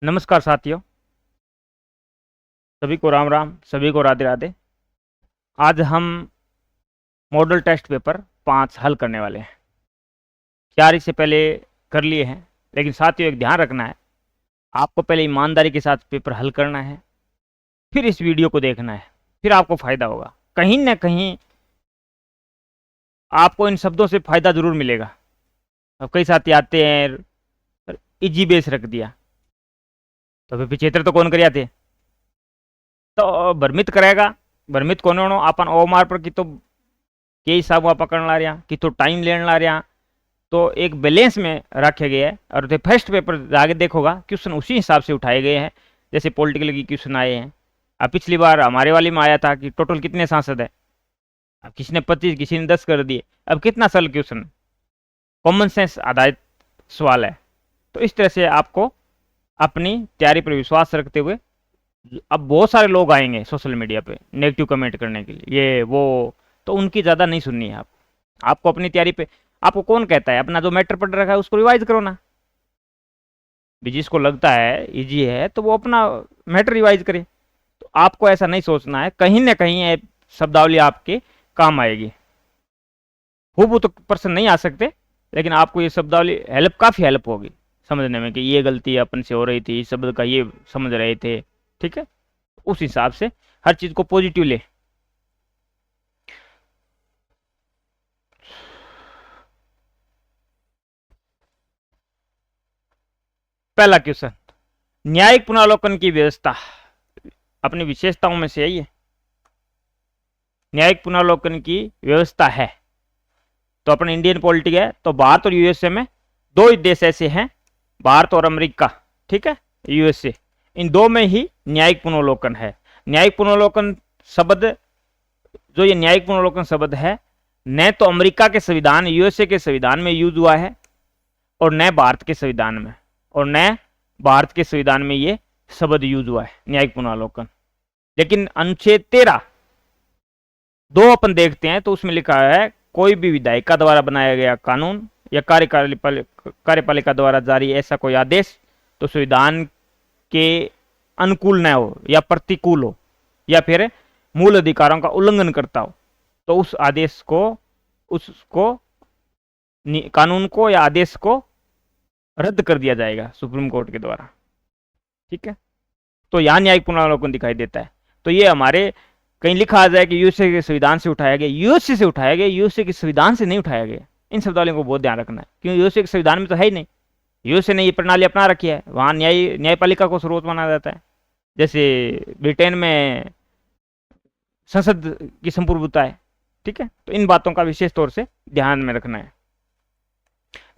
नमस्कार साथियों, सभी को राम राम, सभी को राधे राधे। आज हम मॉडल टेस्ट पेपर 5 हल करने वाले हैं। 4 इससे पहले कर लिए हैं, लेकिन साथियों एक ध्यान रखना है, आपको पहले ईमानदारी के साथ पेपर हल करना है, फिर इस वीडियो को देखना है, फिर आपको फ़ायदा होगा। कहीं ना कहीं आपको इन शब्दों से फ़ायदा ज़रूर मिलेगा। अब कई साथी आते हैं, इजी बेस रख दिया, तो फिर पिछेतर तो कौन कर थे, तो भ्रमित करेगा। भ्रमित कौन होनो अपन ओ मार पर कि तो के हिसाब आप पकड़ ला रहा कि तो टाइम लेने ला रहा, तो एक बैलेंस में रखे गए हैं। और जो फर्स्ट पेपर आगे देखोगा क्वेश्चन उसी हिसाब से उठाए गए हैं, जैसे पॉलिटिकल की क्वेश्चन आए हैं। अब पिछली बार हमारे वाली में आया था कि टोटल कितने सांसद है, अब किसी ने 25 किसी ने 10 कर दिए। अब कितना सरल क्वेश्चन, कॉमन सेंस आधारित सवाल है। तो इस तरह से आपको अपनी तैयारी पर विश्वास रखते हुए, अब बहुत सारे लोग आएंगे सोशल मीडिया पे नेगेटिव कमेंट करने के लिए, ये वो, तो उनकी ज़्यादा नहीं सुननी है। आपको अपनी तैयारी पे, आपको कौन कहता है अपना जो मैटर पढ़ रखा है उसको रिवाइज करो ना। भी जिसको लगता है इजी है तो वो अपना मैटर रिवाइज करे। तो आपको ऐसा नहीं सोचना है, कहीं ना कहीं ये शब्दावली आपके काम आएगी। हूबहू तो प्रश्न नहीं आ सकते, लेकिन आपको ये शब्दावली काफ़ी हेल्प होगी समझने में कि ये गलती अपन से हो रही थी, इस शब्द का ये समझ रहे थे। ठीक है, उस हिसाब से हर चीज़ को पॉजिटिव ले। पहला क्वेश्चन, न्यायिक पुनरावलोकन की व्यवस्था अपनी विशेषताओं में से यही है। न्यायिक पुनरावलोकन की व्यवस्था है तो अपने इंडियन पॉलिटिक है, तो भारत और यूएसए में दो ही देश ऐसे हैं, भारत और अमेरिका, ठीक है, यूएसए, इन दो में ही न्यायिक पुनरावलोकन है। न्यायिक पुनरावलोकन शब्द, जो ये न्यायिक पुनरावलोकन शब्द है, न तो अमेरिका के संविधान यूएसए के संविधान में यूज हुआ है, और न भारत के संविधान में, और न भारत के संविधान में ये शब्द यूज हुआ है न्यायिक पुनरावलोकन। लेकिन अनुच्छेद 13 दो अपन देखते हैं, तो उसमें लिखा है कोई भी विधायिका द्वारा बनाया गया कानून या कार्यपालिका द्वारा जारी ऐसा कोई आदेश तो संविधान के अनुकूल न हो या प्रतिकूल हो या फिर मूल अधिकारों का उल्लंघन करता हो, तो उस आदेश को, उसको, कानून को या आदेश को रद्द कर दिया जाएगा सुप्रीम कोर्ट के द्वारा। ठीक है, तो यहां न्यायिक पुनरावलोकन दिखाई देता है। तो ये हमारे कहीं लिखा आ जाए कि यूएसए के संविधान से उठाया गया, यूएसए से उठाया गया, यूएसए के संविधान से नहीं उठाया गया। इन शब्दावलियों को बहुत ध्यान रखना है, क्योंकि यूएसए के संविधान में तो है ही नहीं। यूएसए ने ये प्रणाली अपना रखी है, वहां न्यायपालिका को स्रोत माना जाता है। जैसे ब्रिटेन में संसद की संप्रभुता है। ठीक है, तो इन बातों का विशेष तौर से ध्यान में रखना है।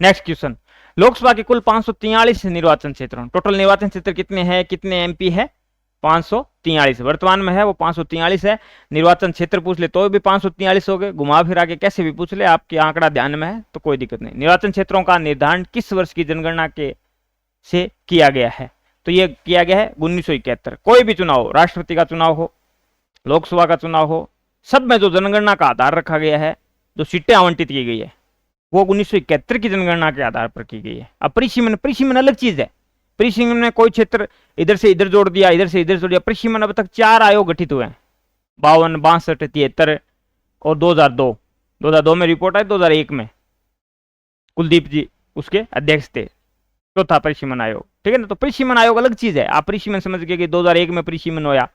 नेक्स्ट क्वेश्चन, लोकसभा के कुल 543 निर्वाचन क्षेत्र, टोटल निर्वाचन क्षेत्र कितने हैं, कितने एमपी है? 543 वर्तमान में है, वो 543 है। निर्वाचन क्षेत्र पूछ ले तो भी 543 हो गए, घुमा फिरा के कैसे भी पूछ ले, आपके आंकड़ा ध्यान में है तो कोई दिक्कत नहीं। निर्वाचन क्षेत्रों का निर्धारण किस वर्ष की जनगणना के से किया गया है? तो ये किया गया है 1971। कोई भी चुनाव हो, राष्ट्रपति का चुनाव हो, लोकसभा का चुनाव हो, सब में जो जनगणना का आधार रखा गया है, जो सीटें आवंटित की गई है, वो 1971 की जनगणना के आधार पर की गई है। अब परिसीमन अलग चीज है। परिसीमन में कोई क्षेत्र इधर से इधर जोड़ दिया, इधर से इधर जोड़ दिया। परिसीमन अब तक 4 आयोग गठित हुए हैं, 52, 62, 73 और 2002। 2002 में रिपोर्ट आई, 2001 में कुलदीप जी उसके अध्यक्ष थे, चौथा परिसीमन आयोग। ठीक है ना, तो परिसीमन आयोग अलग चीज है। आप परिसीमन समझ के कि 2001 में परिसीमन होया,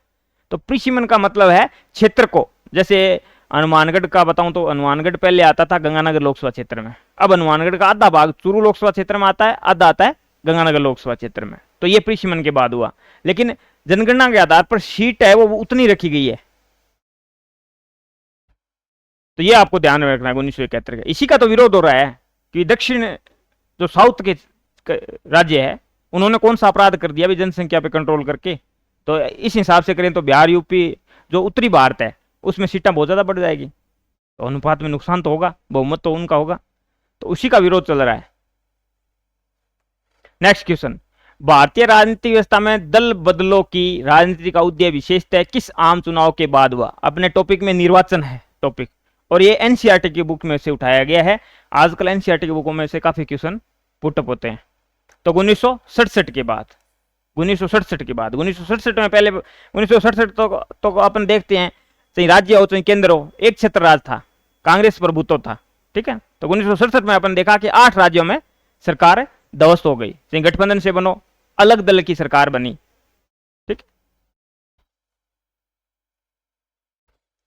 तो परिसीमन का मतलब है क्षेत्र को। जैसे हनुमानगढ़ का बताऊं तो हनुमानगढ़ पहले आता था गंगानगर लोकसभा क्षेत्र में, अब हनुमानगढ़ का आधा भाग चूरू लोकसभा क्षेत्र में आता है, आधा आता है गंगानगर लोकसभा क्षेत्र में। तो ये परिसीमन के बाद हुआ, लेकिन जनगणना के आधार पर सीट है वो उतनी रखी गई है। तो ये आपको ध्यान में रखना है 1971 का। इसी का तो विरोध हो रहा है कि दक्षिण जो साउथ के राज्य है, उन्होंने कौन सा अपराध कर दिया भी जनसंख्या पे कंट्रोल करके। तो इस हिसाब से करें तो बिहार, यूपी, जो उत्तरी भारत है, उसमें सीटें बहुत ज्यादा बढ़ जाएगी, तो अनुपात में नुकसान तो होगा, बहुमत तो उनका होगा। तो उसी का विरोध चल रहा है। नेक्स्ट क्वेश्चन, भारतीय राजनीतिक व्यवस्था में दल बदलों की राजनीति का उद्देश्य विशेषतः किस आम चुनाव के बाद हुआ? अपने टॉपिक में निर्वाचन है टॉपिक, और ये एनसीईआरटी की बुक में से उठाया गया है। आजकल एनसीईआरटी की बुकों में से काफी क्वेश्चन पुटअप होते हैं। तो 1967 के बाद 1967 की बात, 1967 में, पहले 1967 तो अपन देखते हैं, चाहे राज्य हो चाहे केंद्र हो, एक क्षेत्र राज था, कांग्रेस प्रभुत्व था, ठीक है। तो 1967 में अपन देखा कि 8 राज्यों में सरकार ध्वस्त हो गई, चाहे गठबंधन से बनो, अलग दल की सरकार बनी, ठीक।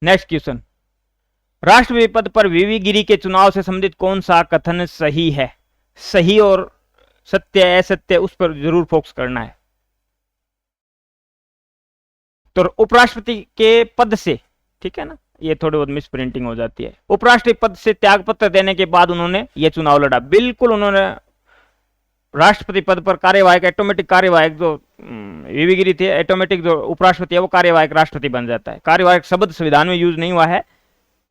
नेक्स्ट क्वेश्चन, राष्ट्रपति पद पर वीवी गिरी के चुनाव से संबंधित कौन सा कथन सही है? सही और सत्य असत्य उस पर जरूर फोकस करना है। तो उपराष्ट्रपति के पद से, ठीक है ना, ये थोड़ी बहुत मिस प्रिंटिंग हो जाती है, उपराष्ट्रपति पद से त्याग पत्र देने के बाद उन्होंने ये चुनाव लड़ा। बिल्कुल उन्होंने राष्ट्रपति पद पर कार्यवाहक, ऑटोमेटिक कार्यवाहक जो वीवी गिरी थे, ऑटोमेटिक जो उपराष्ट्रपति है वो कार्यवाहक राष्ट्रपति बन जाता है। कार्यवाहक शब्द संविधान में यूज नहीं हुआ है,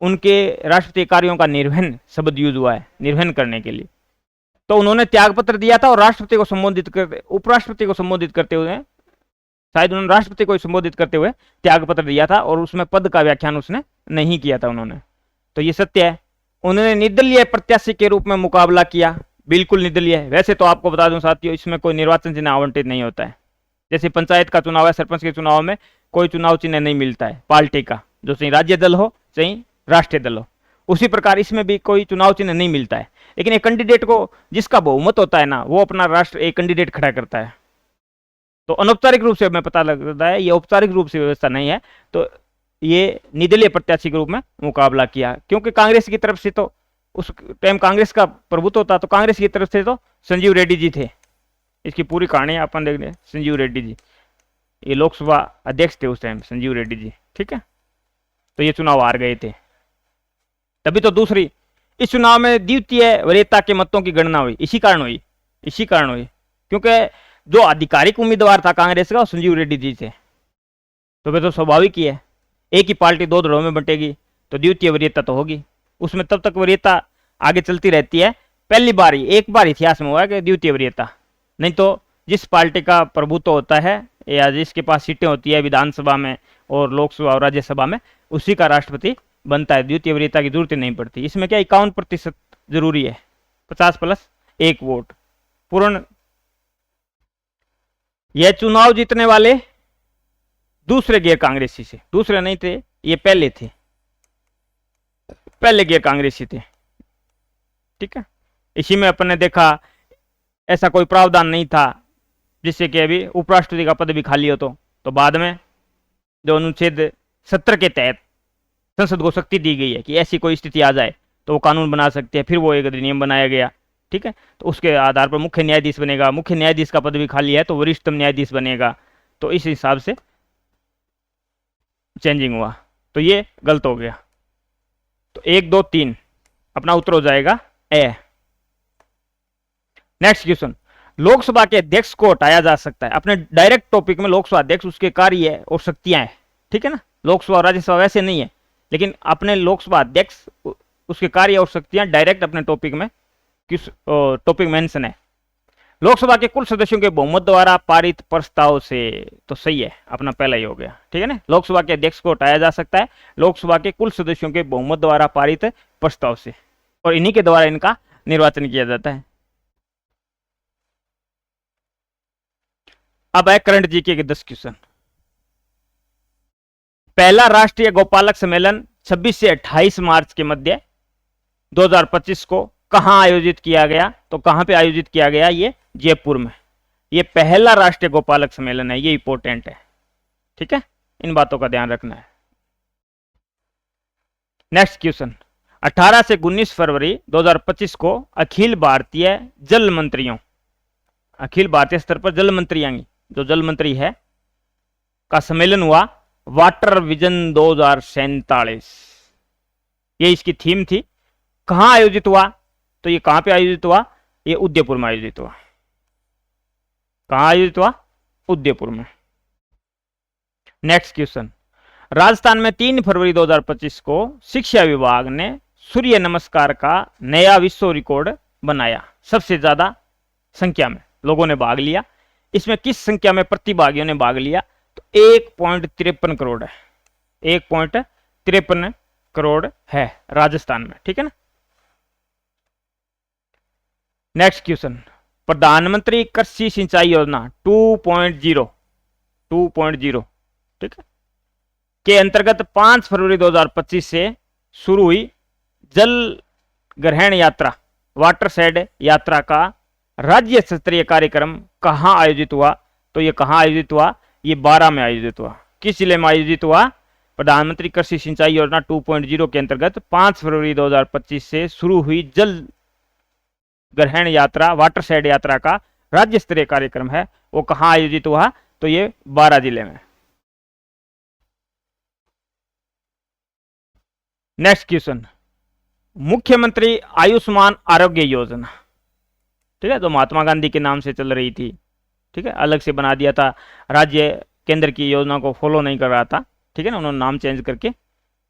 उनके राष्ट्रपति कार्यों का निर्वहन शब्द यूज हुआ है, निर्वहन करने के लिए। तो उन्होंने त्याग पत्र दिया था और राष्ट्रपति को संबोधित करते, उपराष्ट्रपति को संबोधित करते हुए, शायद उन्होंने राष्ट्रपति को संबोधित करते हुए त्याग पत्र दिया था, और उसमें पद का व्याख्यान उसने नहीं किया था उन्होंने। तो ये सत्य है। उन्होंने निर्दलीय प्रत्याशी के रूप में मुकाबला किया, बिल्कुल निर्दलीय है। वैसे तो आपको बता दूं साथियों, इसमें कोई निर्वाचन चिन्ह आवंटित नहीं होता है। जैसे पंचायत का चुनाव है, सरपंच के चुनाव में कोई चुनाव चिन्ह नहीं मिलता है पार्टी का, जो चाहे राज्य दल हो चाहे राष्ट्रीय दल हो, उसी प्रकार इसमें भी कोई चुनाव चिन्ह नहीं मिलता है। लेकिन एक कैंडिडेट को, जिसका बहुमत होता है ना, वो अपना राष्ट्र एक कैंडिडेट खड़ा करता है। तो अनौपचारिक रूप से हमें पता लगता है, ये औपचारिक रूप से व्यवस्था नहीं है। तो ये निर्दलीय प्रत्याशी के रूप में मुकाबला किया, क्योंकि कांग्रेस की तरफ से तो उस टाइम कांग्रेस का प्रभुत्व था, तो कांग्रेस की तरफ से तो संजीव रेड्डी जी थे। इसकी पूरी कहानी अपन देख लें। संजीव रेड्डी जी ये लोकसभा अध्यक्ष थे उस टाइम, संजीव रेड्डी जी, ठीक है। तो ये चुनाव हार गए थे। तभी तो दूसरी, इस चुनाव में द्वितीय वरीयता के मतों की गणना हुई, इसी कारण हुई क्योंकि जो आधिकारिक उम्मीदवार था कांग्रेस का, संजीव रेड्डी जी थे। तो वे तो स्वाभाविक ही है, एक ही पार्टी दो दलों में बंटेगी तो द्वितीय वरीयता तो होगी। उसमें तब तक वरीयता आगे चलती रहती है। पहली बार ही, एक बार इतिहास में हुआ है कि द्वितीय वरीयता, नहीं तो जिस पार्टी का प्रभुत्व होता है या जिसके पास सीटें होती है विधानसभा में और लोकसभा और राज्यसभा में, उसी का राष्ट्रपति बनता है। द्वितीय वरीयता की जरूरत नहीं पड़ती। इसमें क्या 51% जरूरी है, 50 + 1 वोट पूर्ण। यह चुनाव जीतने वाले दूसरे गैर कांग्रेसी से, दूसरे नहीं थे ये, पहले थे, पहले गैर कांग्रेसी थे, ठीक है। इसी में अपन ने देखा ऐसा कोई प्रावधान नहीं था जिससे कि अभी उपराष्ट्रपति का पद भी खाली हो। तो बाद में जो अनुच्छेद 17 के तहत संसद को शक्ति दी गई है कि ऐसी कोई स्थिति आ जाए तो वो कानून बना सकते हैं, फिर वो एक अधिनियम बनाया गया, ठीक है। तो उसके आधार पर मुख्य न्यायाधीश बनेगा, मुख्य न्यायाधीश का पद भी खाली है तो वरिष्ठतम न्यायाधीश बनेगा। तो इस हिसाब से चेंजिंग हुआ, तो ये गलत हो गया। तो 1, 2, 3 अपना उत्तर हो जाएगा ए। नेक्स्ट क्वेश्चन, लोकसभा के अध्यक्ष को हटाया जा सकता है। अपने डायरेक्ट टॉपिक में लोकसभा अध्यक्ष, उसके कार्य और शक्तियां हैं, ठीक है ना। लोकसभा और राज्यसभा वैसे नहीं है, लेकिन अपने लोकसभा अध्यक्ष, उसके कार्य और शक्तियां डायरेक्ट अपने टॉपिक में किस टॉपिक मेंशन है। लोकसभा के कुल सदस्यों के बहुमत द्वारा पारित प्रस्ताव से, तो सही है, अपना पहला ही हो गया, ठीक है ना। लोकसभा के अध्यक्ष को हटाया जा सकता है लोकसभा के कुल सदस्यों के बहुमत द्वारा पारित प्रस्ताव से, और इन्हीं के द्वारा इनका निर्वाचन किया जाता है। अब है करंट जीके के 10 क्वेश्चन। पहला राष्ट्रीय गोपालक सम्मेलन 26 से 28 मार्च के मध्य 2025 को कहां आयोजित किया गया? तो कहां पे आयोजित किया गया? ये जयपुर में। ये पहला राष्ट्रीय गोपालक सम्मेलन है, ये इंपॉर्टेंट है, ठीक है, इन बातों का ध्यान रखना है। नेक्स्ट क्वेश्चन, 18 से 19 फरवरी 2025 को अखिल भारतीय जल मंत्रियों, अखिल भारतीय स्तर पर जल मंत्रियां, जो जल मंत्री है, का सम्मेलन हुआ, वाटर विजन 2047, ये इसकी थीम थी। कहां आयोजित हुआ? तो ये कहां पे आयोजित हुआ? ये उदयपुर में आयोजित हुआ। कहां आयोजित हुआ? उदयपुर में। नेक्स्ट क्वेश्चन, राजस्थान में 3 फरवरी 2025 को शिक्षा विभाग ने सूर्य नमस्कार का नया विश्व रिकॉर्ड बनाया। सबसे ज्यादा संख्या में लोगों ने भाग लिया। इसमें किस संख्या में प्रतिभागियों ने भाग लिया? तो 1.53 करोड़ है, 1.53 करोड़ है राजस्थान में, ठीक है ना। नेक्स्ट क्वेश्चन, प्रधानमंत्री कृषि सिंचाई योजना 2.0 ठीक है के अंतर्गत 5 फरवरी 2025 से शुरू हुई जल ग्रहण यात्रा वाटरशेड यात्रा का राज्य स्तरीय कार्यक्रम कहां आयोजित हुआ? तो ये कहां आयोजित हुआ? ये 12 में आयोजित हुआ। किस जिले में आयोजित हुआ? प्रधानमंत्री कृषि सिंचाई योजना 2.0 के अंतर्गत 5 फरवरी 2025 से शुरू हुई जल ग्रहण यात्रा वाटरशेड यात्रा का राज्य स्तरीय कार्यक्रम है, वो कहां आयोजित हुआ? तो ये 12 जिले में। नेक्स्ट क्वेश्चन, मुख्यमंत्री आयुष्मान आरोग्य योजना, ठीक है, जो महात्मा गांधी के नाम से चल रही थी, ठीक है, अलग से बना दिया था, राज्य केंद्र की योजना को फॉलो नहीं कर रहा था, ठीक है ना, उन्होंने नाम चेंज करके,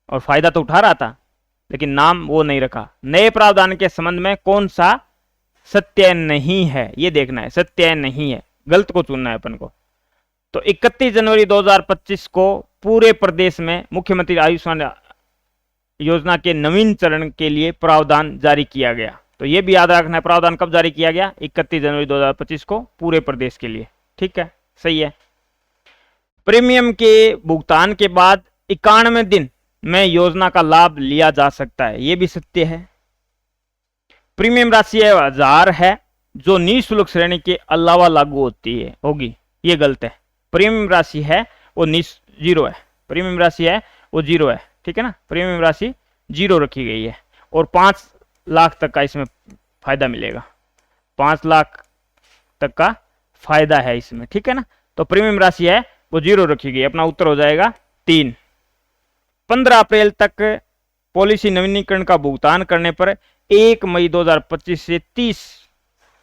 और फायदा तो उठा रहा था लेकिन नाम वो नहीं रखा। नए प्रावधान के संबंध में कौन सा सत्य नहीं है, ये देखना है, सत्य नहीं है, गलत को चुनना है अपन को। तो 31 जनवरी 2025 को पूरे प्रदेश में मुख्यमंत्री आयुष्मान योजना के नवीन चरण के लिए प्रावधान जारी किया गया। तो ये भी याद रखना है, प्रावधान कब जारी किया गया? 31 जनवरी 2025 को पूरे प्रदेश के लिए, ठीक है, सही है। प्रीमियम के भुगतान के बाद 91 दिन में योजना का लाभ लिया जा सकता है, ये भी सत्य है। प्रीमियम राशि 1000 है जो निःशुल्क श्रेणी के अलावा लागू होती है होगी, ये गलत है। प्रीमियम राशि है वो 0 है, प्रीमियम राशि है वो 0 है, ठीक है ना, प्रीमियम राशि 0 रखी गई है और 5 लाख तक का इसमें फायदा मिलेगा, 5 लाख तक का फायदा है इसमें, ठीक है ना। तो प्रीमियम राशि है वो 0 रखी गई, अपना उत्तर हो जाएगा 3। 15 अप्रैल तक पॉलिसी नवीनीकरण का भुगतान करने पर 1 मई 2025 से 30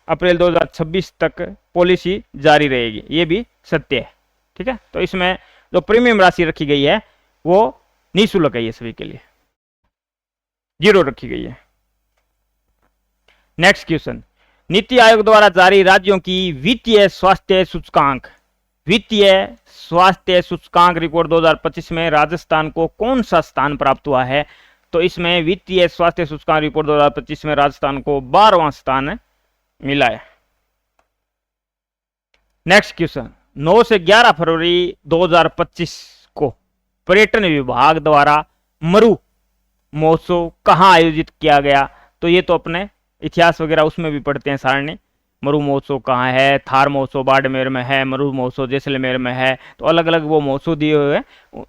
अप्रैल 2026 तक पॉलिसी जारी रहेगी, ये भी सत्य है, ठीक है। तो इसमें जो प्रीमियम राशि रखी गई है वो निःशुल्क है, ये सभी के लिए 0 रखी गई है। नेक्स्ट क्वेश्चन, नीति आयोग द्वारा जारी राज्यों की वित्तीय स्वास्थ्य सूचकांक रिपोर्ट 2025 में राजस्थान को कौन सा स्थान प्राप्त हुआ है? तो इसमें वित्तीय स्वास्थ्य सूचकांक रिपोर्ट 2025 में राजस्थान को 12वां स्थान मिला है। नेक्स्ट क्वेश्चन, 9 से 11 फरवरी 2025 को पर्यटन विभाग द्वारा मरु महोत्सव कहां आयोजित किया गया? तो ये तो अपने इतिहास वगैरह उसमें भी पढ़ते हैं सारणी, मरु महोत्सव कहाँ है, थार महोत्सव बाड़मेर में है, मरु महोत्सव जैसलमेर में है, तो अलग अलग वो महोत्सव दिए हुए हैं,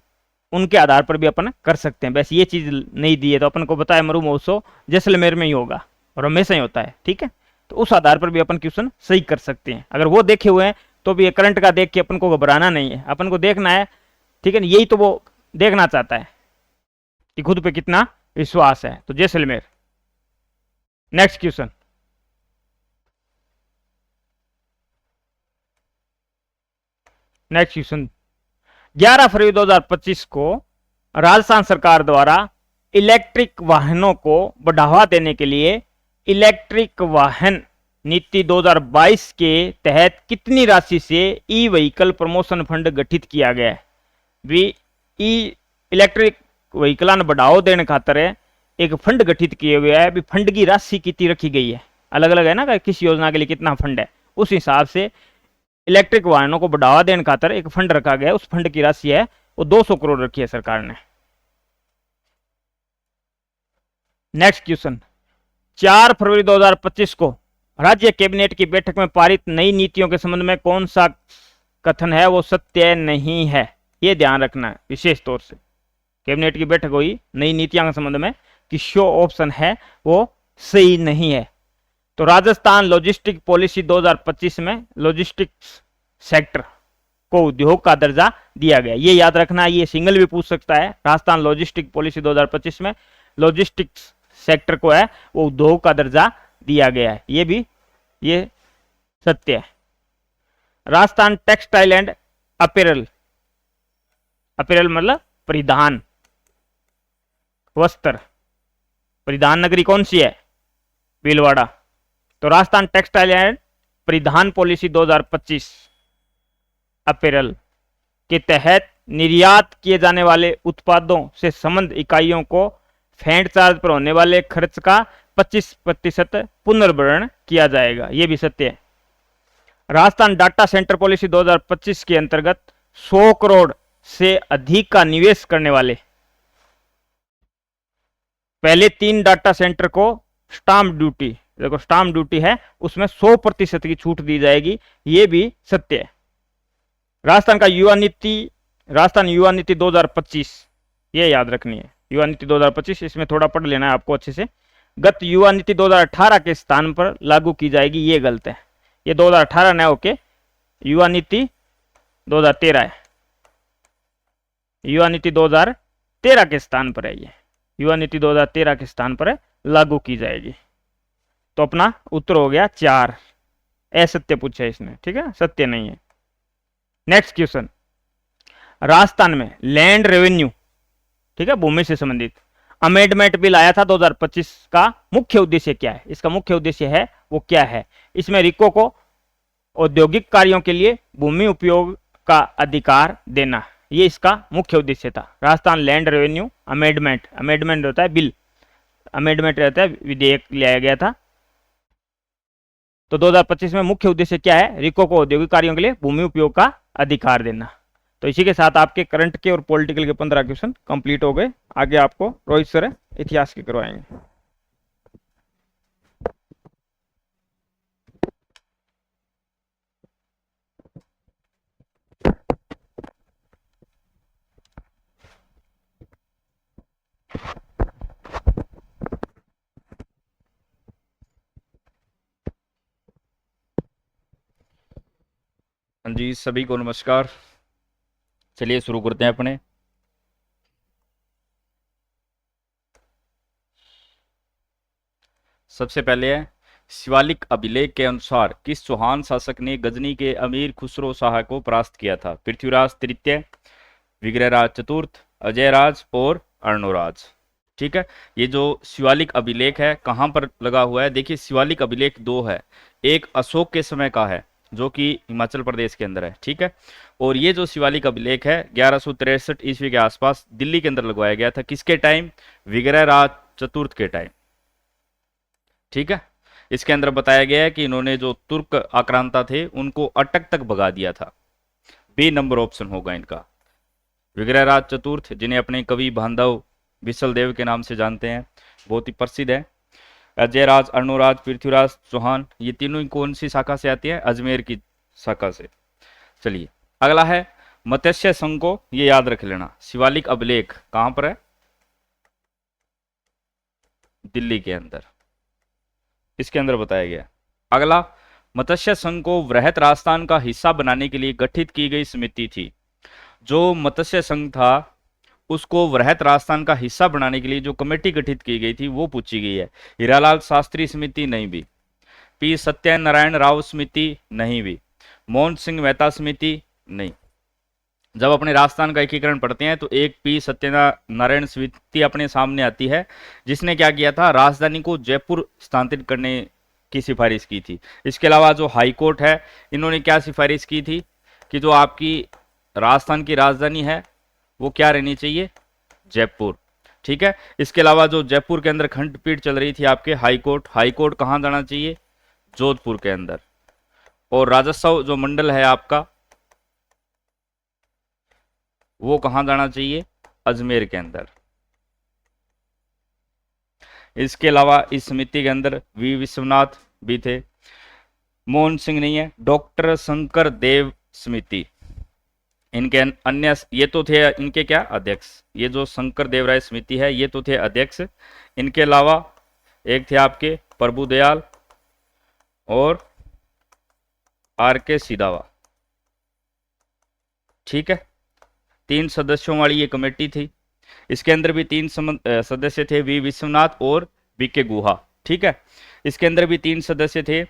उनके आधार पर भी अपन कर सकते हैं। वैसे ये चीज नहीं दी है तो अपन को बताया मरु महोत्सव जैसलमेर में ही होगा और हमेशा ही होता है, ठीक है, तो उस आधार पर भी अपन क्वेश्चन सही कर सकते हैं। अगर वो देखे हुए हैं तो भी ये करंट का देख के अपन को घबराना नहीं है, अपन को देखना है, ठीक है, यही तो वो देखना चाहता है कि खुद पे कितना विश्वास है। तो Jaisalmer. Next question, next question, 11 फरवरी 2025 को राजस्थान सरकार द्वारा इलेक्ट्रिक वाहनों को बढ़ावा देने के लिए इलेक्ट्रिक वाहन नीति 2022 के तहत कितनी राशि से ई व्हीकल प्रमोशन फंड गठित किया गया है? भी ई इलेक्ट्रिक व्हीकल बढ़ावा देने खातर एक फंड गठित किया गया है। भी फंड की राशि कितनी रखी गई है, अलग अलग है ना, किस योजना के लिए कितना फंड है, उस हिसाब से इलेक्ट्रिक वाहनों को बढ़ावा देने खातर एक फंड रखा गया है। उस फंड की राशि है वो 200 करोड़ रखी है सरकार ने। नेक्स्ट क्वेश्चन, 4 फरवरी 2025 को राज्य कैबिनेट की बैठक में पारित नई नीतियों के संबंध में कौन सा कथन है वो सत्य नहीं है? ये ध्यान रखना है विशेष तौर से। कैबिनेट की बैठक हुई नई नीतियों के संबंध में कि शो ऑप्शन है वो सही नहीं है। तो राजस्थान लॉजिस्टिक पॉलिसी 2025 में लॉजिस्टिक्स सेक्टर को उद्योग का दर्जा दिया गया, ये याद रखना, ये सिंगल भी पूछ सकता है। राजस्थान लॉजिस्टिक पॉलिसी 2025 में लॉजिस्टिक्स सेक्टर को है वो उद्योग का दर्जा दिया गया है, ये सत्य है। राजस्थान टेक्सटाइल एंड अपैरल मतलब परिधान वस्त्र, परिधान नगरी कौन सी है? भीलवाड़ा। तो राजस्थान टेक्सटाइल एंड परिधान पॉलिसी 2025 अपैरल के तहत निर्यात किए जाने वाले उत्पादों से संबंध इकाइयों को फेंट चार्ज पर होने वाले खर्च का 25% पुनर्भरण किया जाएगा, ये भी सत्य है। राजस्थान डाटा सेंटर पॉलिसी 2025 के अंतर्गत 100 करोड़ से अधिक का निवेश करने वाले पहले 3 डाटा सेंटर को स्टाम्प ड्यूटी, देखो स्टाम्प ड्यूटी है, उसमें 100% की छूट दी जाएगी, ये भी सत्य है। राजस्थान युवा नीति 2025, ये याद रखनी है, युवा नीति 2025, इसमें थोड़ा पढ़ लेना है आपको अच्छे से। गत युवा नीति 2018 के स्थान पर लागू की जाएगी, ये गलत है, ये 2018 न होके युवा नीति 2013 है, युवा नीति 2013 के स्थान पर है, ये युवा नीति 2013 के स्थान पर लागू की जाएगी। तो अपना उत्तर हो गया 4, असत्य पूछा है इसने, ठीक है, सत्य नहीं है। नेक्स्ट क्वेश्चन, राजस्थान में लैंड रेवेन्यू, ठीक है, भूमि से संबंधित अमेंडमेंट बिल आया था 2025 का मुख्य उद्देश्य क्या है? इसका मुख्य उद्देश्य है वो क्या है? इसमें रिको को औद्योगिक कार्यों के लिए भूमि उपयोग का अधिकार देना, ये इसका मुख्य उद्देश्य था। राजस्थान लैंड रेवेन्यू अमेंडमेंट होता है बिल, अमेंडमेंट रहता है विधेयक लाया गया था। तो 2025 में मुख्य उद्देश्य क्या है? रिको को औद्योगिक कार्यों के लिए भूमि उपयोग का अधिकार देना। तो इसी के साथ आपके करंट के और पॉलिटिकल के 15 क्वेश्चन कंप्लीट हो गए। आगे आपको रोहित सर इतिहास के करवाएंगे। हाँ जी, सभी को नमस्कार। चलिए शुरू करते हैं अपने। सबसे पहले है शिवालिक अभिलेख के अनुसार किस चौहान शासक ने गजनी के अमीर खुसरो शाह को परास्त किया था? पृथ्वीराज तृतीय, विग्रहराज चतुर्थ, अजयराज और अर्णोराज। ठीक है, ये जो शिवालिक अभिलेख है कहाँ पर लगा हुआ है? देखिए, शिवालिक अभिलेख 2 है, एक अशोक के समय का है जो कि हिमाचल प्रदेश के अंदर है, ठीक है, और ये जो शिवालिक अभिलेख है 1163 ईस्वी के आसपास दिल्ली के अंदर लगवाया गया था। किसके टाइम? विग्रहराज चतुर्थ के टाइम, ठीक है। इसके अंदर बताया गया है कि इन्होंने जो तुर्क आक्रांता थे उनको अटक तक भगा दिया था। बी नंबर ऑप्शन होगा इनका, विग्रहराज चतुर्थ, जिन्हें अपने कवि बांधव विसल देव के नाम से जानते हैं, बहुत ही प्रसिद्ध है। अजयराज, अर्णोराज, पृथ्वीराज चौहान, ये तीनों कौन सी शाखा से आती है? अजमेर की शाखा से। चलिए अगला है मत्स्य संघ को, ये याद रख लेना। शिवालिक अभिलेख कहां पर है? दिल्ली के अंदर, इसके अंदर बताया गया। अगला, मत्स्य संघ को वृहत राजस्थान का हिस्सा बनाने के लिए गठित की गई समिति थी। जो मत्स्य संघ था उसको वृहत राजस्थान का हिस्सा बनाने के लिए जो कमेटी गठित की गई थी वो पूछी गई है। हीरालाल शास्त्री समिति नहीं भी, पी सत्यनारायण राव समिति नहीं भी, मोहन सिंह मेहता समिति नहीं। जब अपने राजस्थान का एकीकरण पढ़ते हैं तो एक पी सत्यनारायण समिति अपने सामने आती है, जिसने क्या किया था? राजधानी को जयपुर स्थानांतरित करने की सिफारिश की थी। इसके अलावा जो हाई कोर्ट है, इन्होंने क्या सिफारिश की थी कि जो आपकी राजस्थान की राजधानी है वो क्या रहनी चाहिए? जयपुर, ठीक है। इसके अलावा जो जयपुर के अंदर खंडपीठ चल रही थी आपके हाई कोर्ट कहां जाना चाहिए? जोधपुर के अंदर। और राजस्व जो मंडल है आपका वो कहां जाना चाहिए? अजमेर के अंदर। इसके अलावा इस समिति के अंदर वी विश्वनाथ भी थे, मोहन सिंह नहीं है, डॉक्टर शंकर देव समिति, इनके अन्य ये तो थे इनके क्या? अध्यक्ष। ये जो शंकर देवराय समिति है ये तो थे अध्यक्ष। इनके अलावा एक थे आपके प्रभुदयाल और आर.के. सिदावा, ठीक है। 3 सदस्यों वाली ये कमेटी थी। इसके अंदर भी 3 सदस्य थे, वी विश्वनाथ और बी.के. गुहा, ठीक है। इसके अंदर भी 3 सदस्य थे।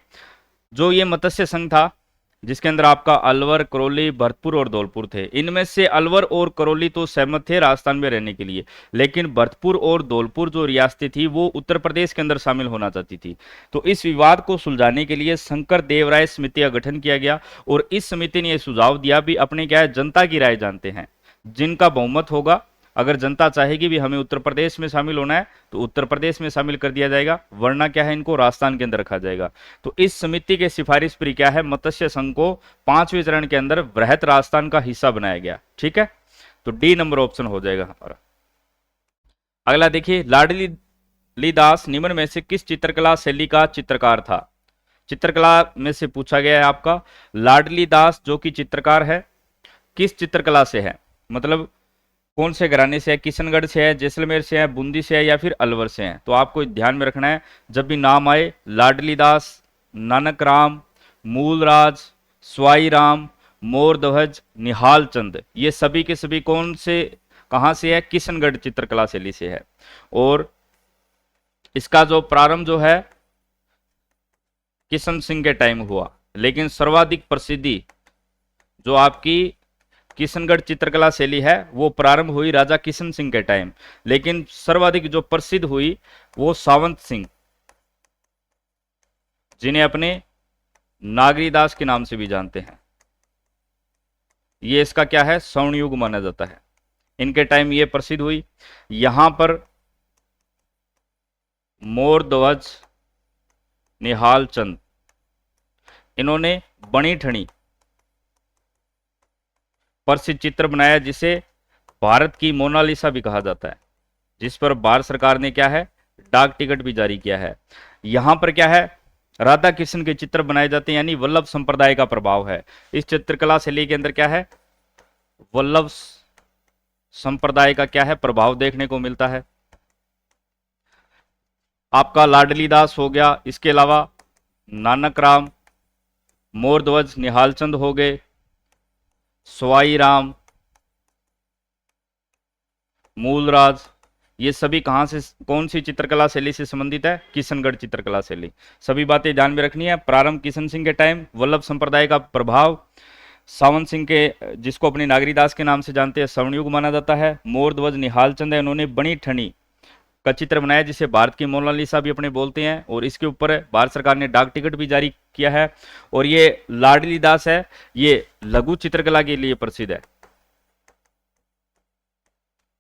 जो ये मत्स्य संघ था जिसके अंदर आपका अलवर, करौली, भरतपुर और धौलपुर थे, इनमें से अलवर और करौली तो सहमत थे राजस्थान में रहने के लिए, लेकिन भरतपुर और धौलपुर जो रियासतें थी वो उत्तर प्रदेश के अंदर शामिल होना चाहती थी। तो इस विवाद को सुलझाने के लिए शंकर देवराय समिति का गठन किया गया और इस समिति ने यह सुझाव दिया भी अपने क्या है? जनता की राय जानते हैं, जिनका बहुमत होगा अगर जनता चाहेगी भी हमें उत्तर प्रदेश में शामिल होना है तो उत्तर प्रदेश में शामिल कर दिया जाएगा, वरना क्या है इनको राजस्थान के अंदर रखा जाएगा। तो इस समिति के सिफारिश पर क्या है, मत्स्य संघ को 5वें चरण के अंदर वृहत राजस्थान का हिस्सा बनाया गया। ठीक है, तो डी नंबर ऑप्शन हो जाएगा हमारा। अगला देखिए, लाडली दास निम्न में से किस चित्रकला शैली का चित्रकार था? चित्रकला में से पूछा गया है आपका, लाडली दास जो कि चित्रकार है किस चित्रकला से है, मतलब कौन से घराने से है, किशनगढ़ से है, जैसलमेर से है, बूंदी से है या फिर अलवर से है। तो आपको ध्यान में रखना है, जब भी नाम आए लाडली दास, नानक राम, मूलराज, स्वाई राम, मोरध्वज, निहाल चंद, ये सभी के सभी कौन से कहां से है, किशनगढ़ चित्रकला शैली से है। और इसका जो प्रारंभ जो है किशन सिंह के टाइम हुआ, लेकिन सर्वाधिक प्रसिद्धि जो आपकी किशनगढ़ चित्रकला शैली है वो प्रारंभ हुई राजा किशन सिंह के टाइम, लेकिन सर्वाधिक जो प्रसिद्ध हुई वो सावंत सिंह, जिन्हें अपने नागरीदास के नाम से भी जानते हैं। ये इसका क्या है, स्वर्ण युग माना जाता है, इनके टाइम ये प्रसिद्ध हुई। यहां पर मोरध्वज, निहाल चंद, इन्होंने बनी ठनी प्रसिद्ध चित्र बनाया जिसे भारत की मोनालिसा भी कहा जाता है, जिस पर भारत सरकार ने क्या है, डाक टिकट भी जारी किया है। यहां पर क्या है, राधा कृष्ण के चित्र बनाए जाते हैं, यानी वल्लभ संप्रदाय का प्रभाव है इस चित्रकला शैली के अंदर। क्या है, वल्लभ संप्रदाय का क्या है, प्रभाव देखने को मिलता है। आपका लाडली दास हो गया, इसके अलावा नानक राम, मोरध्वज, निहाल चंद हो गए, स्वाई राम, मूलराज, ये सभी कहां से, कौन सी चित्रकला शैली से संबंधित है, किशनगढ़ चित्रकला शैली। सभी बातें ध्यान में रखनी है। प्रारंभ किशन सिंह के टाइम, वल्लभ संप्रदाय का प्रभाव, सावंत सिंह के जिसको अपने नागरीदास के नाम से जानते हैं स्वर्णयुग माना जाता है, मोरध्वज, निहाल चंद है, इन्होंने बनी ठनी का चित्र बनाया जिसे भारत की मोनालिसा भी अपने बोलते हैं, और इसके ऊपर भारत सरकार ने डाक टिकट भी जारी किया है। और ये लाडली दास है, ये लघु चित्रकला के लिए प्रसिद्ध है।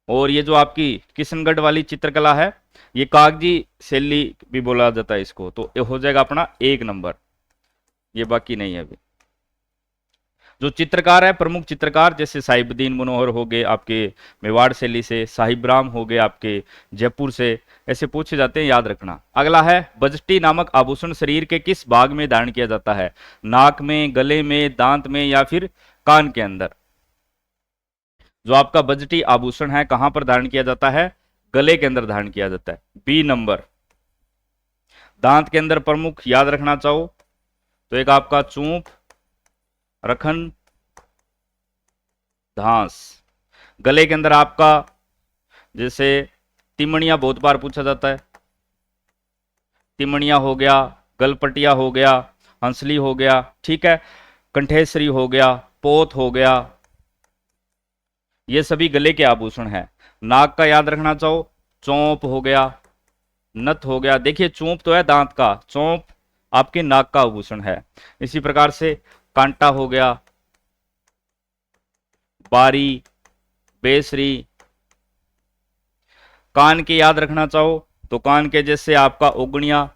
और ये जो आपकी किशनगढ़ वाली चित्रकला है ये कागजी शैली भी बोला जाता है इसको, तो ये हो जाएगा अपना 1 नंबर, ये बाकी नहीं है अभी। जो चित्रकार है, प्रमुख चित्रकार जैसे साहिबुद्दीन मनोहर हो गए आपके मेवाड़ शैली से, साहिब राम हो गए आपके जयपुर से, ऐसे पूछे जाते हैं, याद रखना। अगला है, बजटी नामक आभूषण शरीर के किस भाग में धारण किया जाता है, नाक में, गले में, दांत में या फिर कान के अंदर। जो आपका बजटी आभूषण है कहां पर धारण किया जाता है, गले के अंदर धारण किया जाता है, बी नंबर। दांत के अंदर प्रमुख याद रखना चाहो तो एक आपका चूंप, रखन, धांस। गले के अंदर आपका जैसे तिमणिया बहुत बार पूछा जाता है, तिमणिया हो गया, गलपटिया हो गया, हंसली हो गया, ठीक है, कंठेश्वरी हो गया, पोत हो गया, ये सभी गले के आभूषण हैं। नाक का याद रखना चाहो, चौंप हो गया, नथ हो गया। देखिए चौंप तो है दांत का, चौंप आपके नाक का आभूषण है। इसी प्रकार से कांटा हो गया, बारी, बेसरी। कान के याद रखना चाहो तो कान के जैसे आपका उगनिया,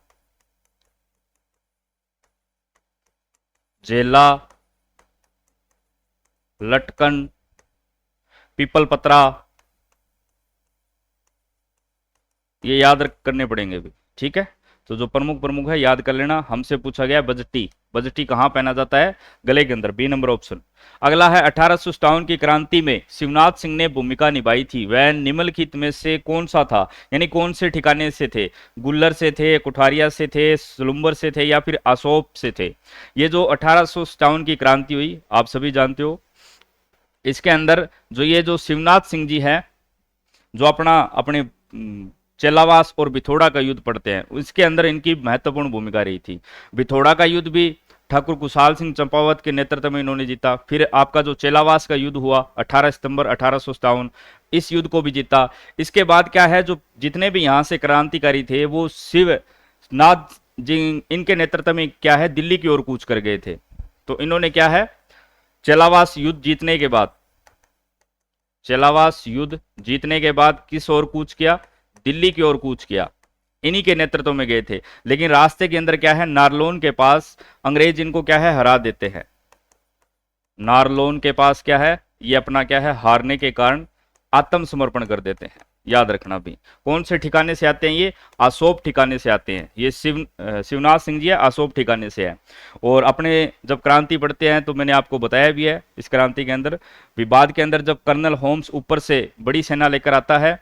जेला, लटकन, पीपल पत्रा, ये याद करने पड़ेंगे भी, ठीक है। तो जो प्रमुख है याद कर लेना। हमसे पूछा गया बजटी, बजटी कहां पहना जाता है, गले के अंदर, बी नंबर ऑप्शन। अगला है, 1857 की क्रांति में शिवनाथ सिंह ने भूमिका निभाई थी, वह निम्नलिखित में से कौन सा था, यानी कौन से ठिकाने से थे, गुल्लर से थे, कुठारिया से थे, सुलुम्बर से थे या फिर असोप से थे। ये जो 1857 की क्रांति हुई आप सभी जानते हो, इसके अंदर जो ये जो शिवनाथ सिंह जी है जो अपने चेलावास और बिथोड़ा का युद्ध पढ़ते हैं, इसके अंदर इनकी महत्वपूर्ण भूमिका रही थी। बिथोड़ा का युद्ध भी ठाकुर कुशाल सिंह चंपावत के नेतृत्व में इन्होंने जीता। फिर आपका जो चेलावास का युद्ध हुआ 18 सितंबर 1857, इस युद्ध को भी जीता। इसके बाद क्या है, जो जितने भी यहाँ से क्रांतिकारी थे वो शिवनाथ जी इनके नेतृत्व में क्या है, दिल्ली की ओर कूच कर गए थे। तो इन्होंने क्या है, चेलावास युद्ध जीतने के बाद चेलावास युद्ध जीतने के बाद किस ओर कूच किया? दिल्ली की ओर कूच किया। इन्हीं के नेतृत्व में गए थे, लेकिन रास्ते के अंदर क्या है, नारलोन के पास अंग्रेज इनको क्या है, हरा देते हैं। नारलोन के पास क्या है, ये अपना क्या है, हारने के कारण आत्मसमर्पण कर देते हैं। याद रखना भी। कौन से ठिकाने से आते हैं ये? आसोप ठिकाने से आते हैं। ये शिवनाथ सिंह जी है, आसोप ठिकाने से है। और अपने जब क्रांति पढ़ते हैं तो मैंने आपको बताया भी है, इस क्रांति के अंदर विवाद के अंदर जब कर्नल होम्स ऊपर से बड़ी सेना लेकर आता है,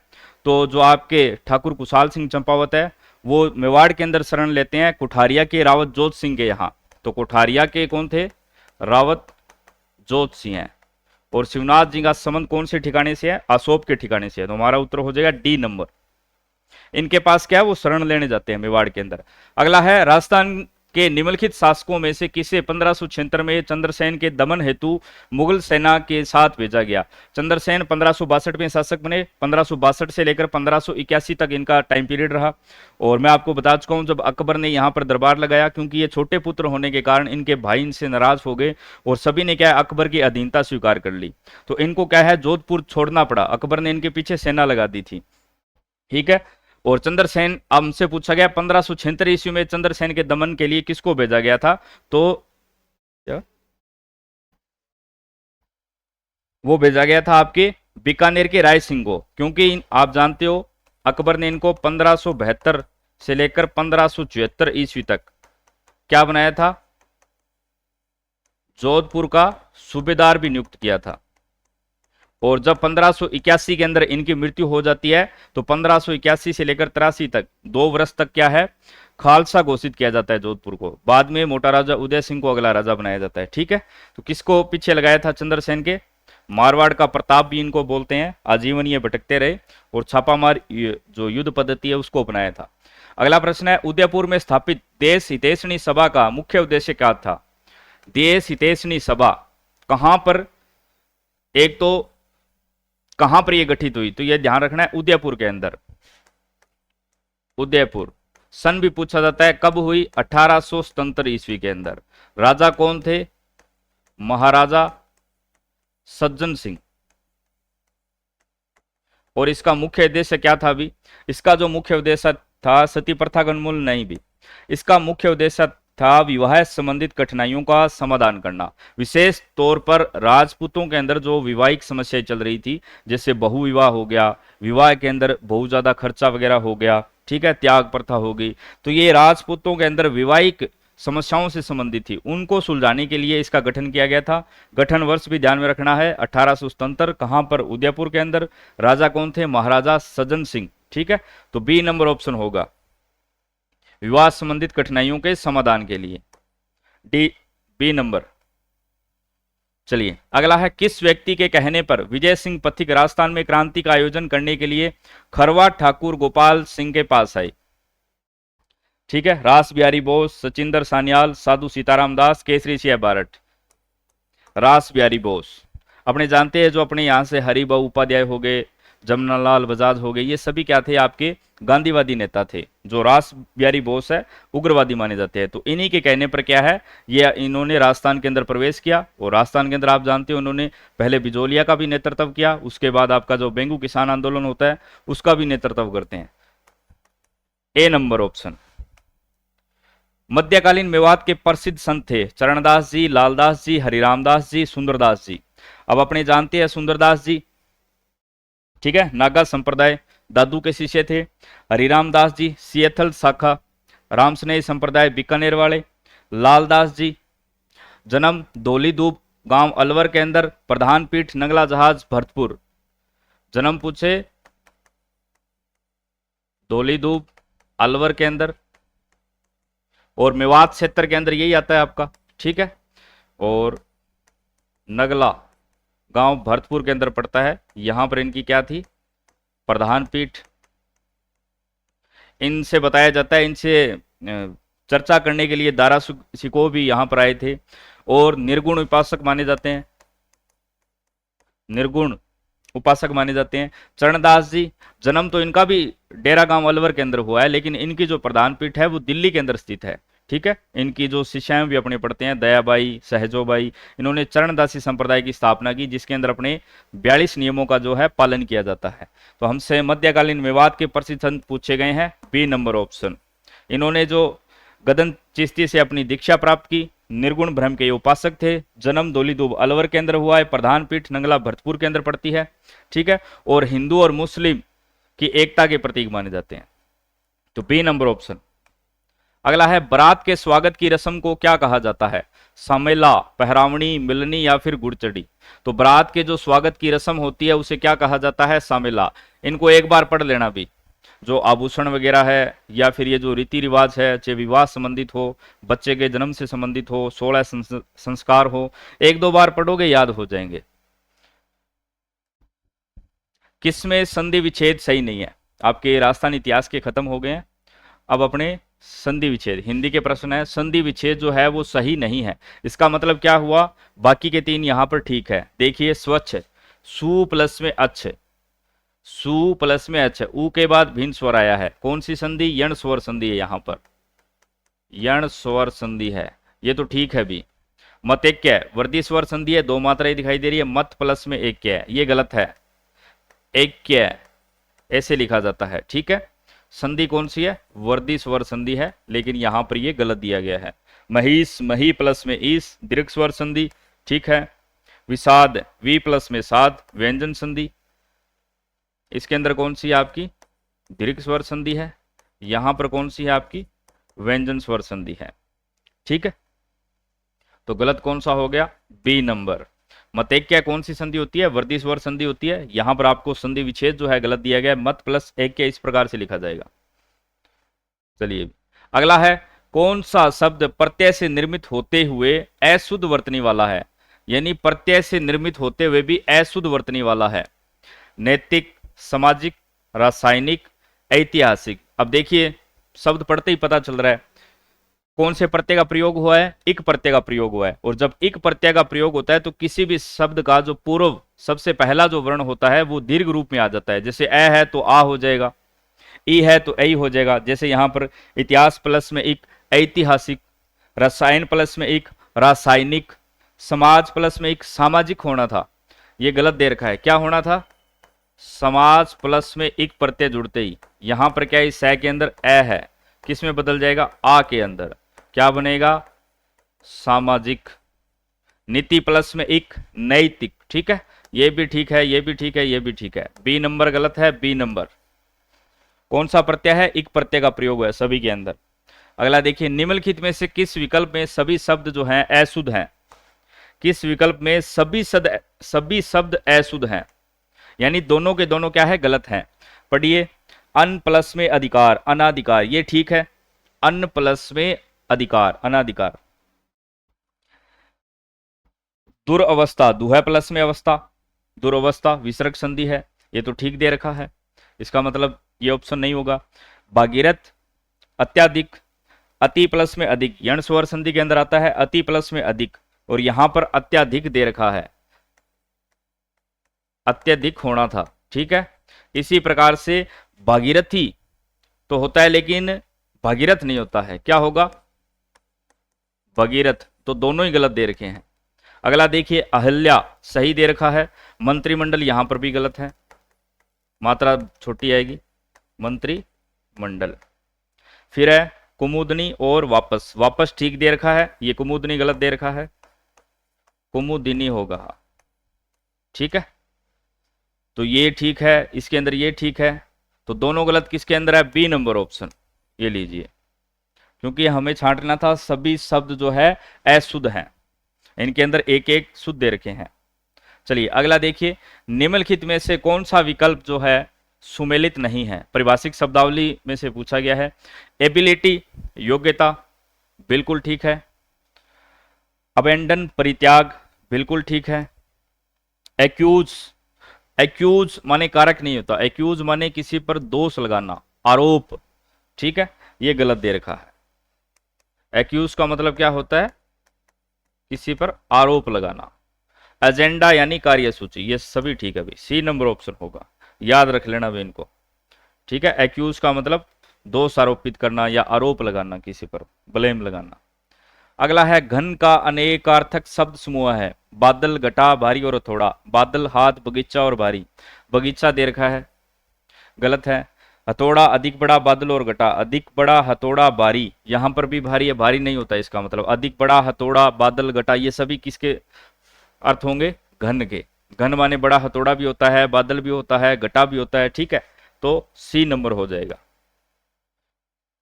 तो जो आपके ठाकुर कुशाल सिंह चंपावत है वो मेवाड़ के अंदर शरण लेते हैं कोठारिया के रावत जोत सिंह के यहाँ। तो कोठारिया के कौन थे? रावत जोत सिंह है। और शिवनाथ जी का संबंध कौन से ठिकाने से है? आसोप के ठिकाने से है। तो हमारा उत्तर हो जाएगा डी नंबर। इनके पास क्या है, वो शरण लेने जाते हैं मेवाड़ के अंदर। अगला है, राजस्थान के निम्नलिखित शासकों में से किसे 1576 में चंद्रसेन के दमन हेतु मुगल सेना के साथ भेजा गया? चंद्रसेन 1562 में शासक बने। 1562 से लेकर 1581 तक इनका टाइम पीरियड रहा। और मैं आपको बता चुका हूं, जब अकबर ने यहाँ पर दरबार लगाया, क्योंकि ये छोटे पुत्र होने के कारण इनके भाई इनसे नाराज हो गए और सभी ने क्या है, अकबर की अधीनता स्वीकार कर ली। तो इनको क्या है, जोधपुर छोड़ना पड़ा। अकबर ने इनके पीछे सेना लगा दी थी। ठीक है। और चंद्रसेन, अब हमसे पूछा गया 1576 ईस्वी में चंद्रसेन के दमन के लिए किसको भेजा गया था? तो क्या वो भेजा गया था आपके बीकानेर के राय सिंह को, क्योंकि आप जानते हो अकबर ने इनको 1572 से लेकर 1574 ईस्वी तक क्या बनाया था? जोधपुर का सूबेदार भी नियुक्त किया था। और जब 1581 के अंदर इनकी मृत्यु हो जाती है, तो 1581 से लेकर 83 तक 2 वर्ष तक क्या है, खालसा घोषित किया जाता है जोधपुर को। बाद में मोटा राजा उदय सिंह को अगला राजा बनाया जाता है। ठीक है। तो किसको पीछे लगाया था चंद्रसेन के? मारवाड़ का प्रताप भी इनको बोलते हैं। आजीवन ये भटकते रहे और छापामार जो युद्ध पद्धति है उसको अपनाया था। अगला प्रश्न है, उदयपुर में स्थापित देश हितैषणी सभा का मुख्य उद्देश्य क्या था? देश हितैषणी सभा कहां पर, एक तो कहां पर यह गठित हुई? तो यह ध्यान रखना है, उदयपुर के अंदर। उदयपुर। सन भी पूछा जाता है, कब हुई? 1877 ईस्वी के अंदर। राजा कौन थे? महाराजा सज्जन सिंह। और इसका मुख्य उद्देश्य क्या था? भी इसका जो मुख्य उद्देश्य था सती प्रथा का उन्मूलन नहीं, भी इसका मुख्य उद्देश्य था विवाह संबंधित कठिनाइयों का समाधान करना। विशेष तौर पर राजपूतों के अंदर जो विवाहिक समस्याएं चल रही थी, जैसे बहु विवाह हो गया, विवाह के अंदर बहुत ज्यादा खर्चा वगैरह हो गया, ठीक है, त्याग प्रथा हो गई, तो ये राजपूतों के अंदर विवाहिक समस्याओं से संबंधित थी, उनको सुलझाने के लिए इसका गठन किया गया था। गठन वर्ष भी ध्यान में रखना है, 1877। कहां पर? उदयपुर के अंदर। राजा कौन थे? महाराजा सज्जन सिंह। ठीक है। तो बी नंबर ऑप्शन होगा, विवाह संबंधित कठिनाइयों के समाधान के लिए। D, B number. चलिए अगला है, किस व्यक्ति के कहने पर विजय सिंह पथिक राजस्थान में क्रांति का आयोजन करने के लिए खरवा ठाकुर गोपाल सिंह के पास आए? ठीक है। रास बिहारी बोस, सचिंदर सान्याल, साधु सीताराम दास, केसरी सिंह बारट। रास बिहारी बोस। अपने जानते हैं जो अपने यहां से हरिभाऊ उपाध्याय हो गए, जमनालाल बजाज हो गए, ये सभी क्या थे? आपके गांधीवादी नेता थे। जो रास बिहारी बोस है उग्रवादी माने जाते हैं। तो इन्हीं के कहने पर क्या है, ये इन्होंने राजस्थान के अंदर प्रवेश किया। और राजस्थान के अंदर आप जानते हो उन्होंने पहले बिजोलिया का भी नेतृत्व किया, उसके बाद आपका जो बेंगू किसान आंदोलन होता है उसका भी नेतृत्व करते हैं। ए नंबर ऑप्शन। मध्यकालीन मेवात के प्रसिद्ध संत थे चरणदास जी, लालदास जी, हरिरामदास जी, सुंदरदास जी। अब अपने जानते हैं सुंदरदास जी, ठीक है, नागा संप्रदाय, दादू के शिष्य थे। हरिरामदास जी सियथल शाखा, रामस्नेही संप्रदाय बीकानेर वाले। लालदास जी जन्म धौलीधूप गांव अलवर के अंदर, प्रधान पीठ नंगला जहाज भरतपुर। जन्म पूछे धौलीधूप अलवर के अंदर, और मेवात क्षेत्र के अंदर यही आता है आपका। ठीक है। और नगला गांव भरतपुर के अंदर पड़ता है। यहां पर इनकी क्या थी? प्रधान पीठ। इनसे बताया जाता है, इनसे चर्चा करने के लिए दारा शिकोह भी यहां पर आए थे, और निर्गुण उपासक माने जाते हैं। निर्गुण उपासक माने जाते हैं। चरणदास जी जन्म तो इनका भी डेरा गांव अलवर के अंदर हुआ है, लेकिन इनकी जो प्रधान पीठ है वो दिल्ली के अंदर स्थित है। ठीक है। इनकी जो शिष्याएं भी अपने पढ़ते हैं, दयाबाई, सहजोबाई, इन्होंने चरणदासी संप्रदाय की स्थापना की, जिसके अंदर अपने 42 नियमों का जो है पालन किया जाता है। तो हमसे मध्यकालीन मेवात के प्रसिद्ध संत पूछे गए हैं, बी नंबर ऑप्शन। इन्होंने जो गदन चिश्ती से अपनी दीक्षा प्राप्त की, निर्गुण ब्रह्म के उपासक थे, जन्म दोलीदूब अलवर के अंदर हुआ है, प्रधान पीठ नंगला भरतपुर के अंदर पड़ती है, ठीक है, और हिंदू और मुस्लिम की एकता के प्रतीक माने जाते हैं। तो बी नंबर ऑप्शन। अगला है, बारात के स्वागत की रस्म को क्या कहा जाता है? समेला, पहरावणी, मिलनी या फिर गुड़चड़ी। तो बारात के जो स्वागत की रस्म होती है उसे क्या कहा जाता है? समेला। इनको एक बार पढ़ लेना भी, जो आभूषण वगैरह है या फिर ये जो रीति रिवाज है, चाहे विवाह संबंधित हो, बच्चे के जन्म से संबंधित हो, 16 संस्कार हो, एक दो बार पढ़ोगे याद हो जाएंगे। किसमें संधि विच्छेद सही नहीं है? आपके राजस्थान इतिहास के खत्म हो गए हैं, अब अपने संधि विच्छेद, हिंदी के प्रश्न है। संधि विच्छेद जो है वो सही नहीं है। इसका मतलब क्या हुआ? बाकी के 3 यहां पर ठीक है। देखिए, स्वच्छ, सु प्लस में अच्छ, सु प्लस में अच्छ, ऊ के बाद भिन्न स्वर आया है। कौन सी संधि? यण स्वर संधि है, यहां पर यण स्वर संधि है, ये तो ठीक है भी। मत एक क्या है? वर्दी स्वर संधि है, 2 मात्राएं दिखाई दे रही है, मत प्लस में एक क्या है, ये गलत है, एक क्या है ऐसे लिखा जाता है, ठीक है। संधि कौन सी है? वर्दी स्वर संधि है, लेकिन यहां पर ये गलत दिया गया है। महिष, मही प्लस में ईस, दीर्घ स्वर संधि, ठीक है। विषाद, वी प्लस में साध, व्यंजन संधि, इसके अंदर कौन सी है आपकी? दीर्घ स्वर संधि है, यहां पर कौन सी है आपकी? व्यंजन स्वर संधि है, ठीक है। तो गलत कौन सा हो गया? B number. मतेक्या कौन सी संधि होती है? वर्दी स्वर संधि होती है। यहां पर आपको संधि विच्छेद जो है गलत दिया गया है, मत प्लस एक के इस प्रकार से लिखा जाएगा। चलिए अगला है, कौन सा शब्द प्रत्यय से निर्मित होते हुए अशुद्ध वर्तनी वाला है? यानी प्रत्यय से निर्मित होते हुए भी अशुद्ध वर्तनी वाला है। नैतिक, सामाजिक, रासायनिक, ऐतिहासिक। अब देखिए, शब्द पढ़ते ही पता चल रहा है कौन से प्रत्यय का प्रयोग हुआ है? इक प्रत्यय का प्रयोग हुआ है। और जब इक प्रत्यय का प्रयोग होता है तो किसी भी शब्द का जो पूर्व सबसे पहला जो वर्ण होता है वो दीर्घ रूप में आ जाता है। जैसे ए है तो आ हो जाएगा, ई है तो ऐ हो जाएगा। जैसे यहां पर इतिहास प्लस में एक, ऐतिहासिक, रसायन प्लस में एक, रासायनिक, समाज प्लस में एक, सामाजिक होना था, ये गलत दे रखा है। क्या होना था? समाज प्लस में एक प्रत्यय जुड़ते ही यहां पर क्या है? इस के अंदर ए है, किस में बदल जाएगा? आ के अंदर। क्या बनेगा? सामाजिक। नीति प्लस में एक, नैतिक, ठीक है। ये भी ठीक है, ये भी ठीक है, ये भी ठीक है। बी नंबर गलत है, बी नंबर। कौन सा प्रत्यय है? इक प्रत्यय का प्रयोग है सभी के अंदर। अगला देखिए, निम्नलिखित में से किस विकल्प में सभी शब्द जो हैं अशुद्ध हैं? किस विकल्प में सभी शब्द अशुद्ध हैं? यानी दोनों के दोनों क्या है? गलत हैं। पढ़िए, अन प्लस में अधिकार, अनाधिकार, ये ठीक है। अन प्लस में अधिकार, अनाधिकार। दुरअवस्था, दुह प्लस में अवस्था, दुरवस्था, विसर्ग संधि है, ये तो ठीक दे रखा है, इसका मतलब ये ऑप्शन नहीं होगा। भागीरथ, अत्याधिक, अति प्लस में अधिक, यण स्वर संधि के अंदर आता है अति प्लस में अधिक, और यहां पर अत्याधिक दे रखा है, अत्यधिक होना था, ठीक है। इसी प्रकार से भागीरथी तो होता है लेकिन भागीरथ नहीं होता है, क्या होगा? भगीरथ। तो दोनों ही गलत दे रखे हैं। अगला देखिए, अहल्या सही दे रखा है, मंत्रिमंडल यहां पर भी गलत है, मात्रा छोटी आएगी, मंत्रिमंडल। फिर है कुमुदनी और वापस, वापस ठीक दे रखा है, ये कुमुदनी गलत दे रखा है, कुमुदिनी होगा, ठीक है। तो ये ठीक है, इसके अंदर ये ठीक है, तो दोनों गलत किसके अंदर है? बी नंबर ऑप्शन, ये लीजिए, क्योंकि हमें छांटना था सभी शब्द जो है अशुद्ध हैं, इनके अंदर एक एक शुद्ध दे रखे हैं। चलिए अगला देखिए, निम्नलिखित में से कौन सा विकल्प जो है सुमेलित नहीं है? परिभाषिक शब्दावली में से पूछा गया है। एबिलिटी, योग्यता, बिल्कुल ठीक है। अबेंडन, परित्याग, बिल्कुल ठीक है। एक्यूज, एक्यूज माने कारक नहीं होता, एक्यूज माने किसी पर दोष लगाना, आरोप, ठीक है, ये गलत दे रखा है। एक्यूज का मतलब क्या होता है? किसी पर आरोप लगाना। एजेंडा यानी कार्यसूची, ये सभी ठीक है भाई, सी नंबर ऑप्शन होगा, याद रख लेना भाई इनको, ठीक है। एक्यूज का मतलब दोष आरोपित करना या आरोप लगाना, किसी पर ब्लेम लगाना। अगला है घन का अनेकार्थक शब्द समूह है। बादल, घटा, भारी और हथौड़ा। बादल, हाथ, बगीचा और भारी। बगीचा दे रखा है, गलत है। हथौड़ा अधिक बड़ा, बादल और घटा। अधिक बड़ा, हथौड़ा, भारी। यहां पर भी भारी है, भारी नहीं होता इसका मतलब। अधिक बड़ा, हथौड़ा, बादल, घटा, ये सभी किसके अर्थ होंगे? घन के। घन माने बड़ा हथौड़ा भी होता है, बादल भी होता है, घटा भी होता है, ठीक है। तो सी नंबर हो जाएगा।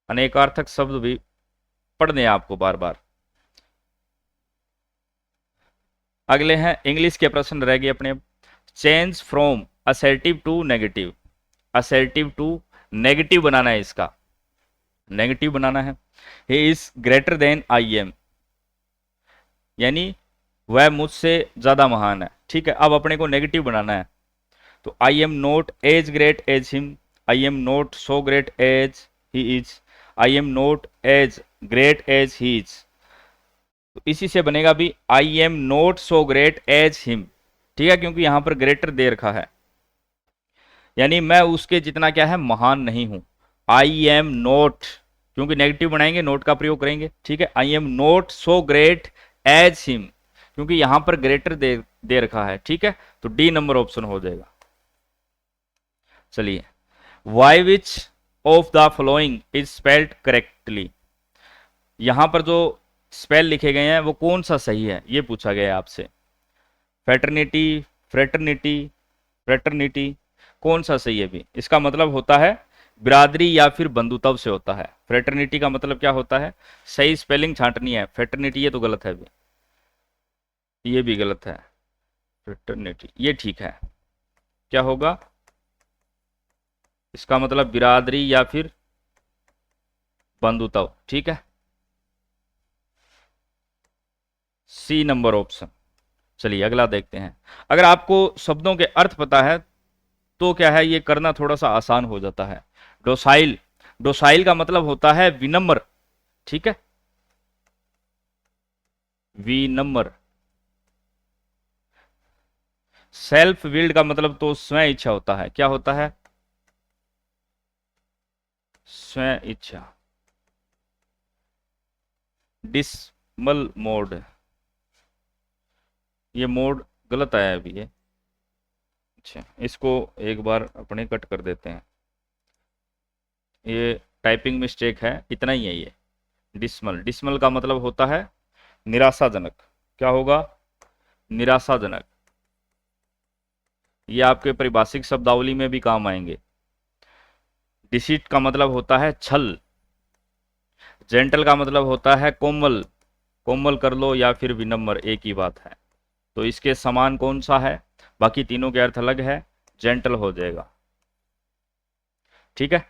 अनेकार्थक शब्द भी पढ़ने हैं आपको बार बार। अगले हैं इंग्लिश के प्रश्न रह गए अपने। Change from assertive to negative. Assertive to negative बनाना है, इसका नेगेटिव बनाना है। He is greater than I am, यानी वह मुझसे ज्यादा महान है, ठीक है। अब अपने को नेगेटिव बनाना है, तो I am not as great as him. I am not so great as he is. I am not as great as he is. तो इसी से बनेगा भी I am not so great as him, ठीक है, क्योंकि यहां पर ग्रेटर दे रखा है, यानी मैं उसके जितना क्या है, महान नहीं हूं। आई एम नॉट, क्योंकि नेगेटिव बनाएंगे नोट का प्रयोग करेंगे, ठीक है। I am not so great as him, क्योंकि यहां पर ग्रेटर दे रखा है, ठीक है। तो डी नंबर ऑप्शन हो जाएगा। चलिए, Y which of the following is spelled correctly. यहां पर जो स्पेल लिखे गए हैं वो कौन सा सही है, ये पूछा गया है आपसे। फ्रेटर्निटी, फ्रेटर्निटी, फ्रेटर्निटी, कौन सा सही है भी? इसका मतलब होता है बिरादरी या फिर बंधुत्व से होता है। फ्रेटर्निटी का मतलब क्या होता है? सही स्पेलिंग छांटनी है। फ्रेटर्निटी ये तो गलत है भी, ये भी गलत है। फ्रेटर्निटी ये ठीक है। क्या होगा इसका मतलब? बिरादरी या फिर बंधुत्व, ठीक है। C number option. चलिए अगला देखते हैं। अगर आपको शब्दों के अर्थ पता है तो क्या है, ये करना थोड़ा सा आसान हो जाता है। डोसाइल, डोसाइल का मतलब होता है विनम्र, ठीक है, विनम्र। सेल्फ विल्ड का मतलब तो स्वयं इच्छा होता है। क्या होता है? स्वयं इच्छा। डिसमल मोड, ये मोड गलत आया है अभी ये। अच्छा, इसको एक बार अपने कट कर देते हैं, ये टाइपिंग मिस्टेक है, इतना ही है ये। डिसमल, डिसमल का मतलब होता है निराशाजनक। क्या होगा? निराशाजनक। ये आपके परिभाषिक शब्दावली में भी काम आएंगे। डिसीट का मतलब होता है छल। जेंटल का मतलब होता है कोमल, कोमल कर लो या फिर विनम्र, एक ही बात है। तो इसके समान कौन सा है? बाकी तीनों के अर्थ अलग है, जेंटल हो जाएगा, ठीक है।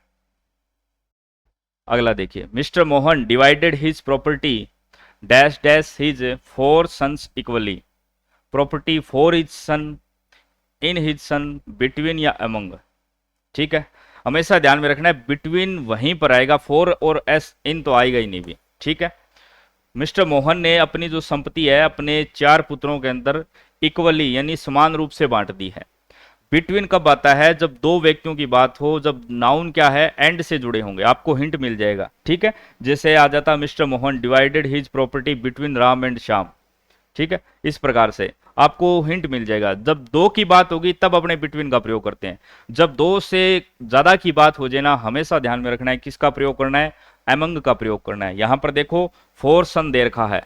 अगला देखिए, mister Mohan divided his property dash dash his 4 sons equally. Property for his son, in his son, between या अमंग, ठीक है। हमेशा ध्यान में रखना है बिटवीन वहीं पर आएगा, फॉर और एस इन तो आएगा ही नहीं भी, ठीक है। मिस्टर मोहन ने अपनी जो संपत्ति है अपने 4 पुत्रों के अंदर इक्वली यानी समान रूप से बांट दी है। बिटवीन कब आता है? जब 2 व्यक्तियों की बात हो, जब नाउन क्या है, एंड से जुड़े होंगे, आपको हिंट मिल जाएगा, ठीक है। जैसे आ जाता mister Mohan divided his property between Ram and Shyam, ठीक है। इस प्रकार से आपको हिंट मिल जाएगा। जब 2 की बात होगी तब अपने बिटवीन का प्रयोग करते हैं। जब 2 से ज्यादा की बात हो जाए ना, हमेशा ध्यान में रखना है किसका प्रयोग करना है? एमंग का प्रयोग करना है। यहां पर देखो 4 सन दे रखा है,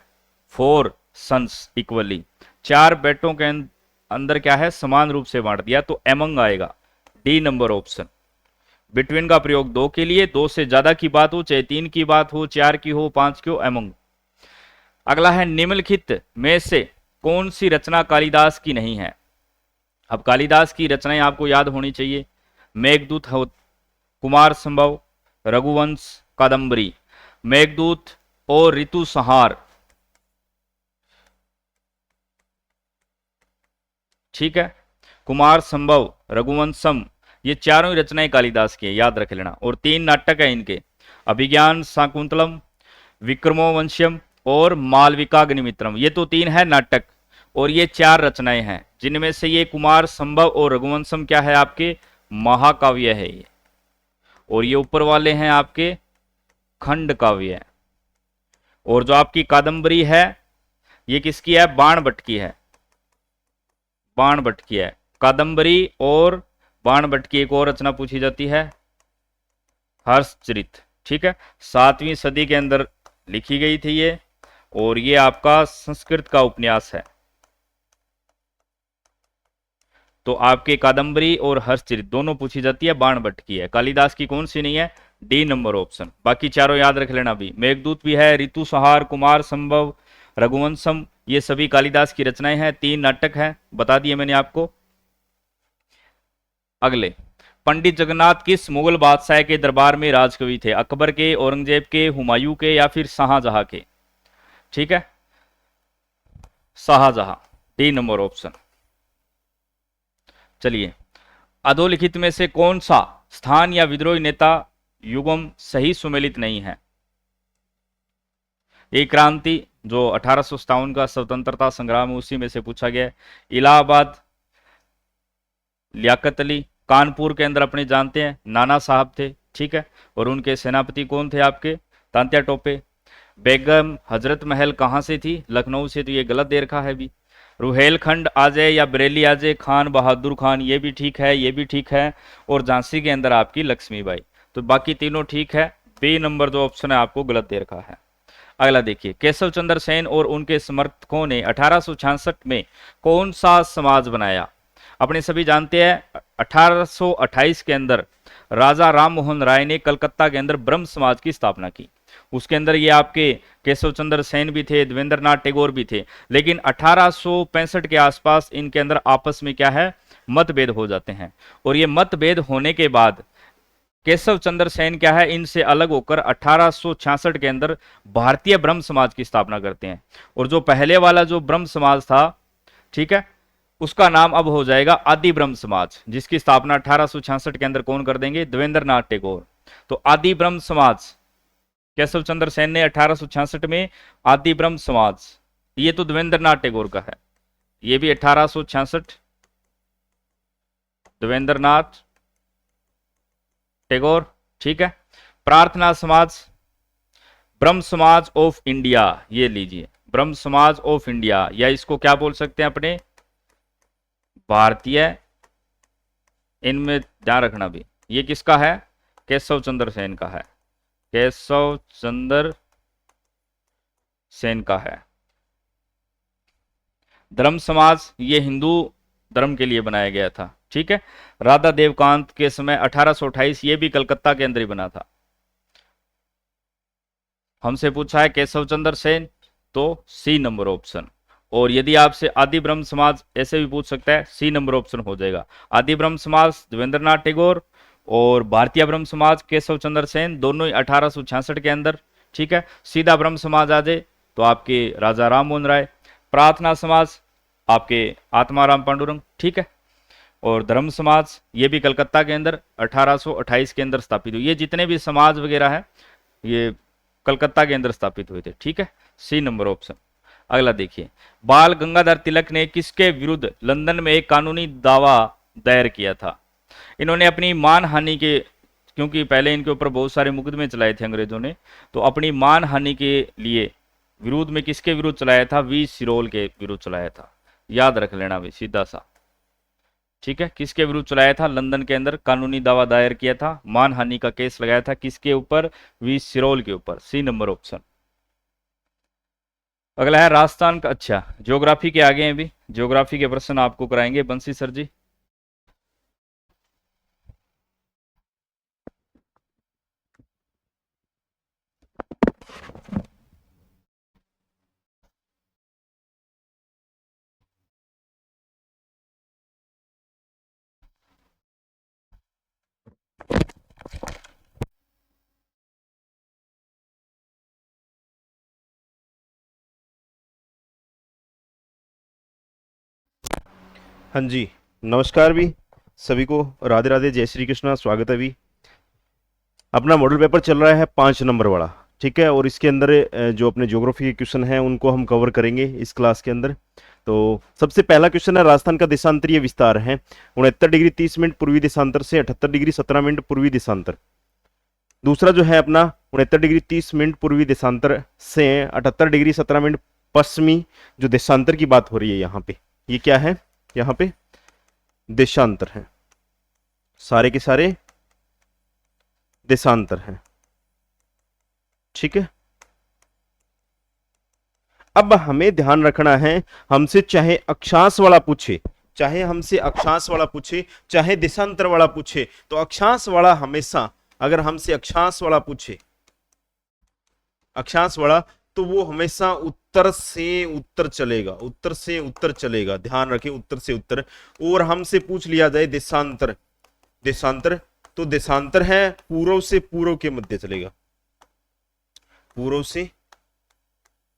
4 सन्स इक्वली, 4 बेटों के अंदर क्या है, समान रूप से बांट दिया, तो एमंग आएगा। D number option. बिटवीन का प्रयोग 2 के लिए, 2 से ज्यादा की बात हो, चाहे 3 की बात हो, 4 की हो, 5 की हो, एमंग। अगला है निम्नलिखित में से कौन सी रचना कालिदास की नहीं है? अब कालिदास की रचनाएं आपको याद होनी चाहिए। मेघदूत, कुमार संभव, रघुवंश, कादम्बरी। मेघदूत और ऋतु संहार, ठीक है। कुमार संभव, रघुवंशम, ये चारों ही रचनाएं कालिदास की है, याद रख लेना। और 3 नाटक है इनके, अभिज्ञान शाकुंतलम, विक्रमोवंश्यम और मालविकाग्निमित्रम। ये तो 3 है नाटक और ये 4 रचनाएं हैं, जिनमें से ये कुमार संभव और रघुवंशम क्या है आपके? महाकाव्य है ये। और ये ऊपर वाले हैं आपके खंड काव्य। और जो आपकी कादंबरी है ये किसकी है? बाणभट्ट की है। बाणभट्ट की है कादंबरी। और बाणभट्ट की एक और रचना पूछी जाती है हर्षचरित। ठीक है, 7वीं सदी के अंदर लिखी गई थी ये, और ये आपका संस्कृत का उपन्यास है। तो आपके कादंबरी और हर्षचरित दोनों पूछी जाती है, बाणभट्ट की है। कालिदास की कौन सी नहीं है? D number option. बाकी चारों याद रख लेना भी। मेघदूत भी है, ऋतु संहार, कुमार संभव, रघुवंशम, ये सभी कालिदास की रचनाएं हैं। 3 नाटक हैं, बता दिए मैंने आपको। अगले, पंडित जगन्नाथ किस मुगल बादशाह के दरबार में राजकवि थे? अकबर के, औरंगजेब के, हुमायूं के, या फिर शाहजहां के? ठीक है, शाहजहां, डी नंबर ऑप्शन। चलिए, अधोलिखित में से कौन सा स्थान या विद्रोही नेता युगम सही सुमेलित नहीं है? ये क्रांति जो 1857 का स्वतंत्रता संग्राम है उसी में से पूछा गया है। इलाहाबाद, लियाकत अली। कानपुर के अंदर अपने जानते हैं नाना साहब थे। ठीक है, और उनके सेनापति कौन थे आपके? तांत्या टोपे। बेगम हजरत महल कहाँ से थी? लखनऊ से। तो ये गलत दे रखा है भी। रुहेलखंड आ जाए या बरेली आ जाए, खान बहादुर खान, ये भी ठीक है, ये भी ठीक है। और झांसी के अंदर आपकी लक्ष्मीबाई। तो बाकी तीनों ठीक है। बी नंबर जो ऑप्शन है आपको गलत दे रखा है। अगला देखिए, केशव चंद्र सेन और उनके समर्थकों ने 1866 में कौन सा समाज बनाया? अपने सभी जानते हैं 1828 के अंदर राजा राम मोहन राय ने कलकत्ता के अंदर ब्रह्म समाज की स्थापना की। उसके अंदर ये आपके केशव चंद्र सेन भी थे, देवेंद्रनाथ टैगोर भी थे। लेकिन 1865 के आसपास इनके अंदर आपस में क्या है? मतभेद हो जाते हैं। और ये मतभेद होने के बाद केशव चंद्र सेन क्या है? इनसे अलग होकर 1866 के अंदर भारतीय ब्रह्म समाज की स्थापना करते हैं। और जो पहले वाला जो ब्रह्म समाज था, ठीक है, उसका नाम अब हो जाएगा आदि ब्रह्म समाज, जिसकी स्थापना 1866 के अंदर कौन कर देंगे? देवेंद्रनाथ टैगोर। तो आदि ब्रह्म समाज केशव चंद्र सेन ने 1866 में आदि ब्रह्म समाज, ये तो देवेंद्रनाथ टैगोर का है, ये भी 1866 देवेंद्रनाथ टैगोर। ठीक है, प्रार्थना समाज, ब्रह्म समाज ऑफ इंडिया, ये लीजिए, ब्रह्म समाज ऑफ इंडिया, या इसको क्या बोल सकते हैं अपने? भारतीय। इनमें ध्यान रखना भी, ये किसका है? केशव चंद्र सेन का है। केशव चंद्र सेन का है। धर्म समाज, ये हिंदू धर्म के लिए बनाया गया था। ठीक है, राधा देवकांत के समय 1828, ये भी कलकत्ता के अंदर ही बना था। हमसे पूछा है केशव चंद्र सेन, तो सी नंबर ऑप्शन। और यदि आपसे आदि ब्रह्म समाज ऐसे भी पूछ सकता है, सी नंबर ऑप्शन हो जाएगा। आदि ब्रह्म समाज देवेंद्रनाथ टैगोर और भारतीय ब्रह्म समाज केशव चंद्र सेन, दोनों ही 1866 के अंदर। ठीक है, सीधा ब्रह्म समाज आ जाए तो आपके राजा राम मोहन राय। प्रार्थना समाज आपके आत्माराम पांडुरंग। ठीक है, और धर्म समाज ये भी कलकत्ता के अंदर 1828 के अंदर स्थापित हुई। ये जितने भी समाज वगैरह है ये कलकत्ता के अंदर स्थापित हुए थे। ठीक है, सी नंबर ऑप्शन। अगला देखिए, बाल गंगाधर तिलक ने किसके विरुद्ध लंदन में एक कानूनी दावा दायर किया था? इन्होंने अपनी मानहानि के, क्योंकि पहले इनके ऊपर बहुत सारे मुकदमे चलाए थे अंग्रेजों ने, तो अपनी मानहानि के लिए विरोध में किसके विरुद्ध चलाया था? वी सिरोल के विरुद्ध चलाया था। याद रख लेना भी सीधा सा। ठीक है, किसके विरुद्ध चलाया था? लंदन के अंदर कानूनी दावा दायर किया था, मानहानि का केस लगाया था। किसके ऊपर? वी सिरोल के ऊपर। C number option. अगला है राजस्थान का, अच्छा ज्योग्राफी के आगे हैं भी, ज्योग्राफी के प्रश्न आपको कराएंगे बंसी सर जी। हाँ जी, नमस्कार भी सभी को, राधे राधे, जय श्री कृष्णा, स्वागत है भी। अपना मॉडल पेपर चल रहा है 5 नंबर वाला। ठीक है, और इसके अंदर जो अपने ज्योग्राफी के क्वेश्चन हैं उनको हम कवर करेंगे इस क्लास के अंदर। तो सबसे पहला क्वेश्चन है, राजस्थान का देशांतरीय विस्तार है 69 डिग्री 30 मिनट पूर्वी देशांतर से 78 डिग्री 17 मिनट पूर्वी देशांतर। दूसरा जो है अपना 69 डिग्री 30 मिनट पूर्वी देशांतर से 78 डिग्री 17 मिनट पश्चिमी जो देशांतर की बात हो रही है यहाँ पे, ये क्या है, यहाँ पे देशांतर है, सारे के सारे देशांतर हैं, ठीक है। अब हमें ध्यान रखना है, हमसे चाहे अक्षांश वाला पूछे, चाहे हमसे अक्षांश वाला पूछे, चाहे देशांतर वाला पूछे, तो अक्षांश वाला हमेशा, अगर हमसे अक्षांश वाला पूछे, अक्षांश वाला, तो वो हमेशा उत्तर से उत्तर चलेगा, उत्तर से उत्तर चलेगा, ध्यान रखें, उत्तर से उत्तर। और हमसे पूछ लिया जाए देशांतर, देशांतर, तो देशांतर है पूर्व से पूर्व के मध्य चलेगा, पूर्व से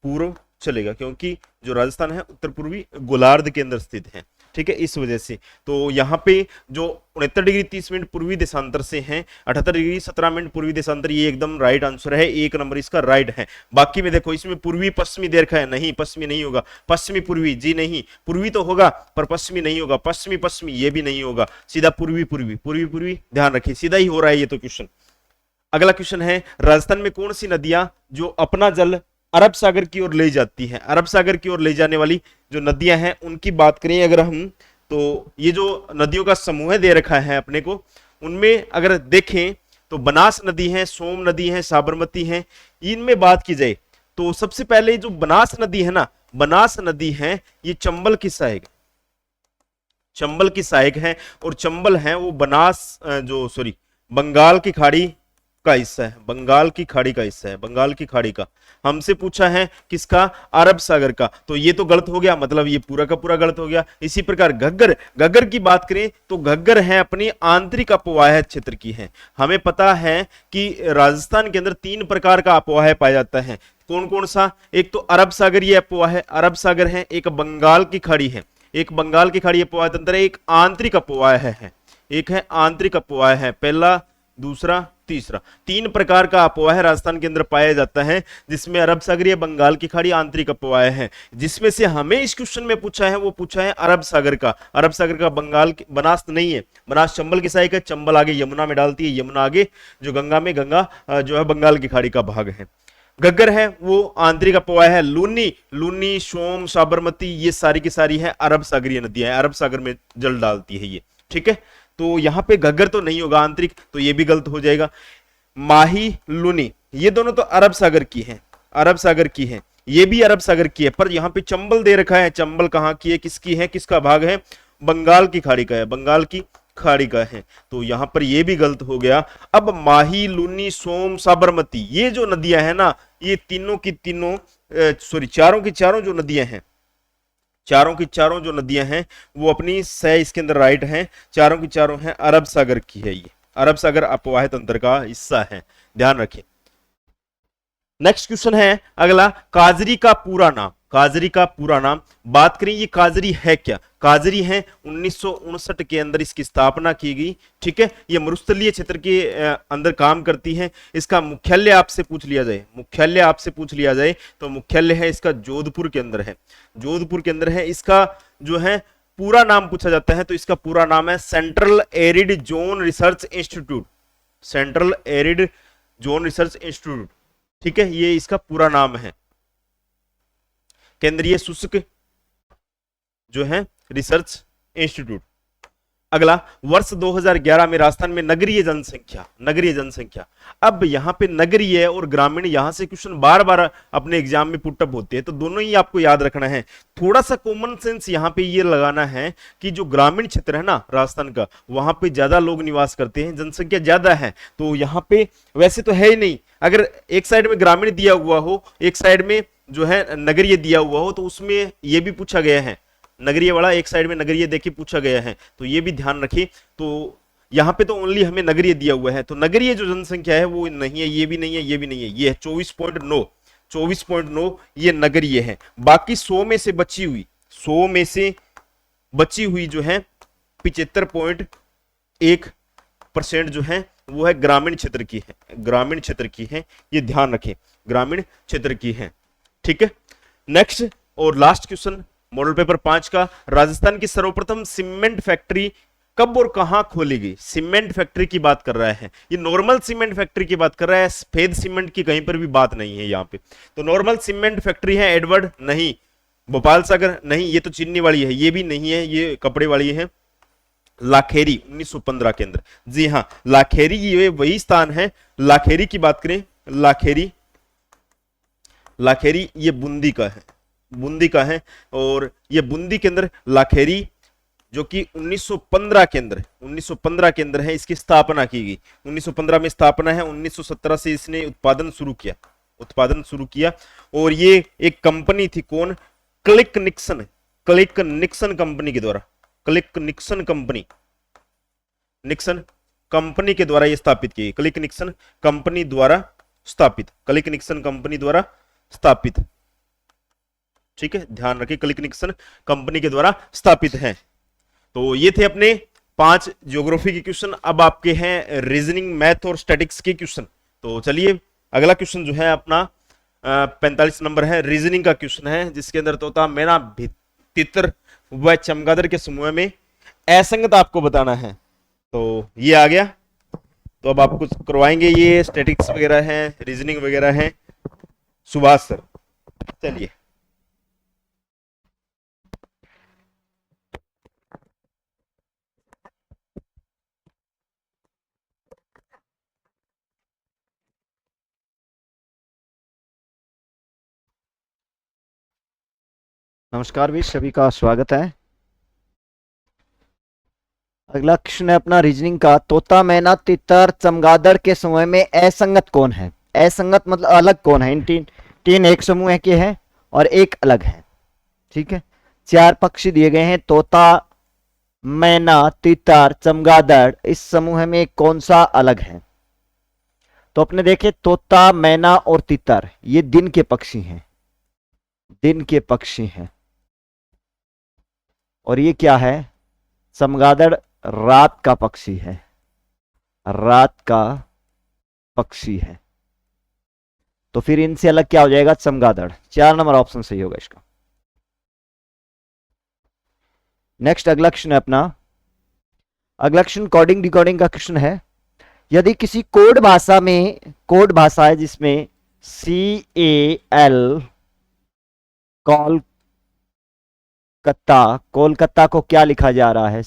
पूर्व चलेगा, क्योंकि जो राजस्थान है उत्तर पूर्वी गोलार्ध के अंदर स्थित है, ठीक है, इस वजह से। तो यहाँ पे जो 69 डिग्री 30 मिनट पूर्वी देशांतर से हैं, 78 डिग्री 17 मिनट पूर्वी देशांतर, ये एकदम राइट आंसर है, 1 नंबर इसका राइट है। बाकी में देखो इसमें पूर्वी पश्चिमी दे रखा है, नहीं पश्चिमी नहीं होगा, पश्चिमी पूर्वी, जी नहीं, पूर्वी तो होगा पर पश्चिमी नहीं होगा, पश्चिमी पश्चिमी ये भी नहीं होगा, सीधा पूर्वी पूर्वी, पूर्वी पूर्वी, ध्यान रखिए, सीधा ही हो रहा है ये तो क्वेश्चन। अगला क्वेश्चन है, राजस्थान में कौन सी नदियां जो अपना जल अरब सागर की ओर ले जाती हैं, अरब सागर की ओर ले जाने वाली जो नदियां हैं उनकी बात करें अगर हम, तो ये जो नदियों का समूह दे रखा है अपने को, उनमें अगर देखें तो बनास नदी है, सोम नदी है, साबरमती है, इनमें बात की जाए तो सबसे पहले जो बनास नदी है ना, बनास नदी है, ये चंबल की सहायक, चंबल की सहायक है, और चंबल है वो बनास जो सॉरी बंगाल की खाड़ी का हिस्सा है, बंगाल की खाड़ी का हिस्सा है, बंगाल की खाड़ी का। हमसे पूछा है किसका, अरब सागर का, तो ये तो गलत हो गया, मतलब ये पूरा का पूरा गलत हो गया। इसी प्रकार घग्गर, घग्गर की बात करें तो घग्गर है अपनी आंतरिक अपवाह क्षेत्र की है। हमें पता है कि राजस्थान के अंदर 3 प्रकार का अपवाह पाया जाता है, कौन कौन सा, एक तो अरब सागरीय अपवाह है, अरब सागर है, एक बंगाल की खाड़ी है, एक बंगाल की खाड़ी अपवाह तंत्र है, एक आंतरिक अपवाह है, एक है आंतरिक अपवाह है, पहला दूसरा तीसरा, 3 प्रकार का अपवाह राजस्थान के अंदर पाया जाता है, जिसमें अरब सागरीय, बंगाल की खाड़ी, आंतरिक अपवाह है। जिसमें से हमें इस क्वेश्चन में पूछा है वो पूछा है अरब सागर का, अरब सागर का, बंगाल की, बनास नहीं है, बनास चंबल की सहायक है, चंबल आगे यमुना में डालती है, यमुना आगे जो गंगा में, गंगा जो है बंगाल की खाड़ी का भाग है। घग्गर है वो आंतरिक अपवाह है, लूनी, लूनी, सोम, साबरमती, ये सारी की सारी है अरब सागरीय नदियां है, अरब सागर में जल डालती है ये, ठीक है। तो यहां पे घग्गर तो नहीं होगा आंतरिक, तो ये भी गलत हो जाएगा। माही, लूनी, ये दोनों तो अरब सागर की हैं, अरब सागर की है, ये भी अरब सागर की है, पर यहाँ पे चंबल दे रखा है, चंबल कहाँ की है, किसकी है, किसका भाग है, बंगाल की खाड़ी का है, बंगाल की खाड़ी का है, तो यहां पर ये भी गलत हो गया। अब माही, लूनी, सोम, साबरमती, ये जो नदियां हैं ना, ये तीनों की तीनों सॉरी चारों की चारों जो नदियां हैं, चारों की चारों जो नदियां हैं वो अपनी सह इसके अंदर राइट हैं, चारों की चारों हैं अरब सागर की है, ये अरब सागर अपवाह तंत्र का हिस्सा है, ध्यान रखें। नेक्स्ट क्वेश्चन है अगला, काजरी का पूरा नाम, काजरी का पूरा नाम, बात करें ये काजरी है क्या, काजरी है 1959 के अंदर इसकी स्थापना की गई, ठीक है। ये मरुस्थलीय क्षेत्र के अंदर काम करती है। इसका मुख्यालय आपसे पूछ लिया जाए, मुख्यालय आपसे पूछ लिया जाए तो मुख्यालय है इसका जोधपुर के अंदर है, जोधपुर के अंदर है। इसका जो है पूरा नाम पूछा जाता है तो इसका पूरा नाम है central arid zone research institute, central arid zone research institute, ठीक है, ये इसका पूरा नाम है, केंद्रीय शुष्क जो है रिसर्च इंस्टीट्यूट। अगला, वर्ष 2011 में राजस्थान में नगरीय जनसंख्या, नगरीय जनसंख्या। अब यहां पे नगरीय और ग्रामीण, यहां से क्वेश्चन बार बार अपने एग्जाम में पुटअप होते हैं, तो दोनों ही आपको याद रखना है। थोड़ा सा कॉमन सेंस यहां पे ये लगाना है कि जो ग्रामीण क्षेत्र है ना राजस्थान का, वहां पे ज्यादा लोग निवास करते हैं, जनसंख्या ज्यादा है, तो यहां पे वैसे तो है ही नहीं, अगर एक साइड में ग्रामीण दिया हुआ हो, एक साइड में जो है नगरीय दिया हुआ हो, तो उसमें ये भी पूछा गया है, नगरीय वाला एक साइड में नगरीय देके पूछा गया है, तो ये भी ध्यान रखिए। तो यहाँ पे तो ओनली हमें नगरीय दिया हुआ है, तो नगरीय जो जनसंख्या है वो नहीं है, ये भी नहीं है, ये भी नहीं है, ये है 24.9, 24.9 ये नगरीय है। बाकी 100 में से बची हुई, 100 में से बची हुई जो है 75.1% जो है वो है ग्रामीण क्षेत्र की है, ग्रामीण क्षेत्र की है, ये ध्यान रखें, ग्रामीण क्षेत्र की है, ठीक है। नेक्स्ट और लास्ट क्वेश्चन मॉडल पेपर 5 का, राजस्थान की सर्वप्रथम सीमेंट फैक्ट्री कब और कहां खोली गई? सीमेंट फैक्ट्री की बात कर रहा है, ये नॉर्मल सीमेंट फैक्ट्री की बात कर रहा है, सफेद सीमेंट की कहीं पर भी बात नहीं है यहाँ पे। तो नॉर्मल सीमेंट फैक्ट्री है एडवर्ड? नहीं। भोपाल सागर? नहीं, ये तो चीनी वाली है। ये भी नहीं है, ये कपड़े वाली है। लाखेरी 1915 के अंदर। जी हाँ, लाखेरी ये वही स्थान है। लाखेरी की बात करें, लाखेरी, लाखेरी ये बूंदी का है, बूंदी का है। और ये बूंदी के अंदर लाखेरी, जो कि 1915 के अंदर, 1915 के अंदर है, इसकी स्थापना की गई। 1915 में स्थापना है, 1917 से इसने उत्पादन शुरू किया, उत्पादन शुरू किया। और ये एक कंपनी थी, कौन? Click Nixon, click Nixon company के द्वारा, click Nixon company, Nixon company के द्वारा ये स्थापित की गई। क्लिक निक्सन कंपनी द्वारा स्थापित, क्लिक निक्सन कंपनी द्वारा स्थापित। ठीक है, ध्यान रखिए, क्लिक निक्सन कंपनी के द्वारा स्थापित है। तो ये थे अपने 5 ज्योग्राफी के क्वेश्चन। अब आपके हैं रीजनिंग, मैथ और स्टैटिक्स के क्वेश्चन। तो चलिए अगला क्वेश्चन जो है अपना 45 नंबर है, रीजनिंग का क्वेश्चन है, जिसके अंदर तोता, मैना, तितर व चमगादड़ के समूह में असंगत आपको बताना है। तो ये आ गया। तो अब आपको करवाएंगे, ये स्टैटिक्स वगैरह है, रीजनिंग वगैरह है, सुभाष सर। चलिए नमस्कार भी, सभी का स्वागत है। अगला क्वेश्चन है अपना रीजनिंग का। तोता, मैना, तितर, चमगादड़ के समूह में असंगत कौन है? असंगत मतलब अलग कौन है? इन तीन एक समूह के हैं और एक अलग है। ठीक है, 4 पक्षी दिए गए हैं, तोता, मैना, तितर, चमगादड़। इस समूह में कौन सा अलग है? तो अपने देखे, तोता, मैना और तितर ये दिन के पक्षी हैं, दिन के पक्षी हैं। और ये क्या है? चमगादड़ रात का पक्षी है, रात का पक्षी है। तो फिर इनसे अलग क्या हो जाएगा? चमगादड़। 4 नंबर ऑप्शन सही होगा इसका। नेक्स्ट अगला क्वेश्चन है अपना, अगला क्वेश्चन कोडिंग डिकोडिंग का क्वेश्चन है। यदि किसी कोड भाषा में, कोड भाषा है जिसमें CAL कोलकाता, कोलकाता को क्या लिखा जा रहा है?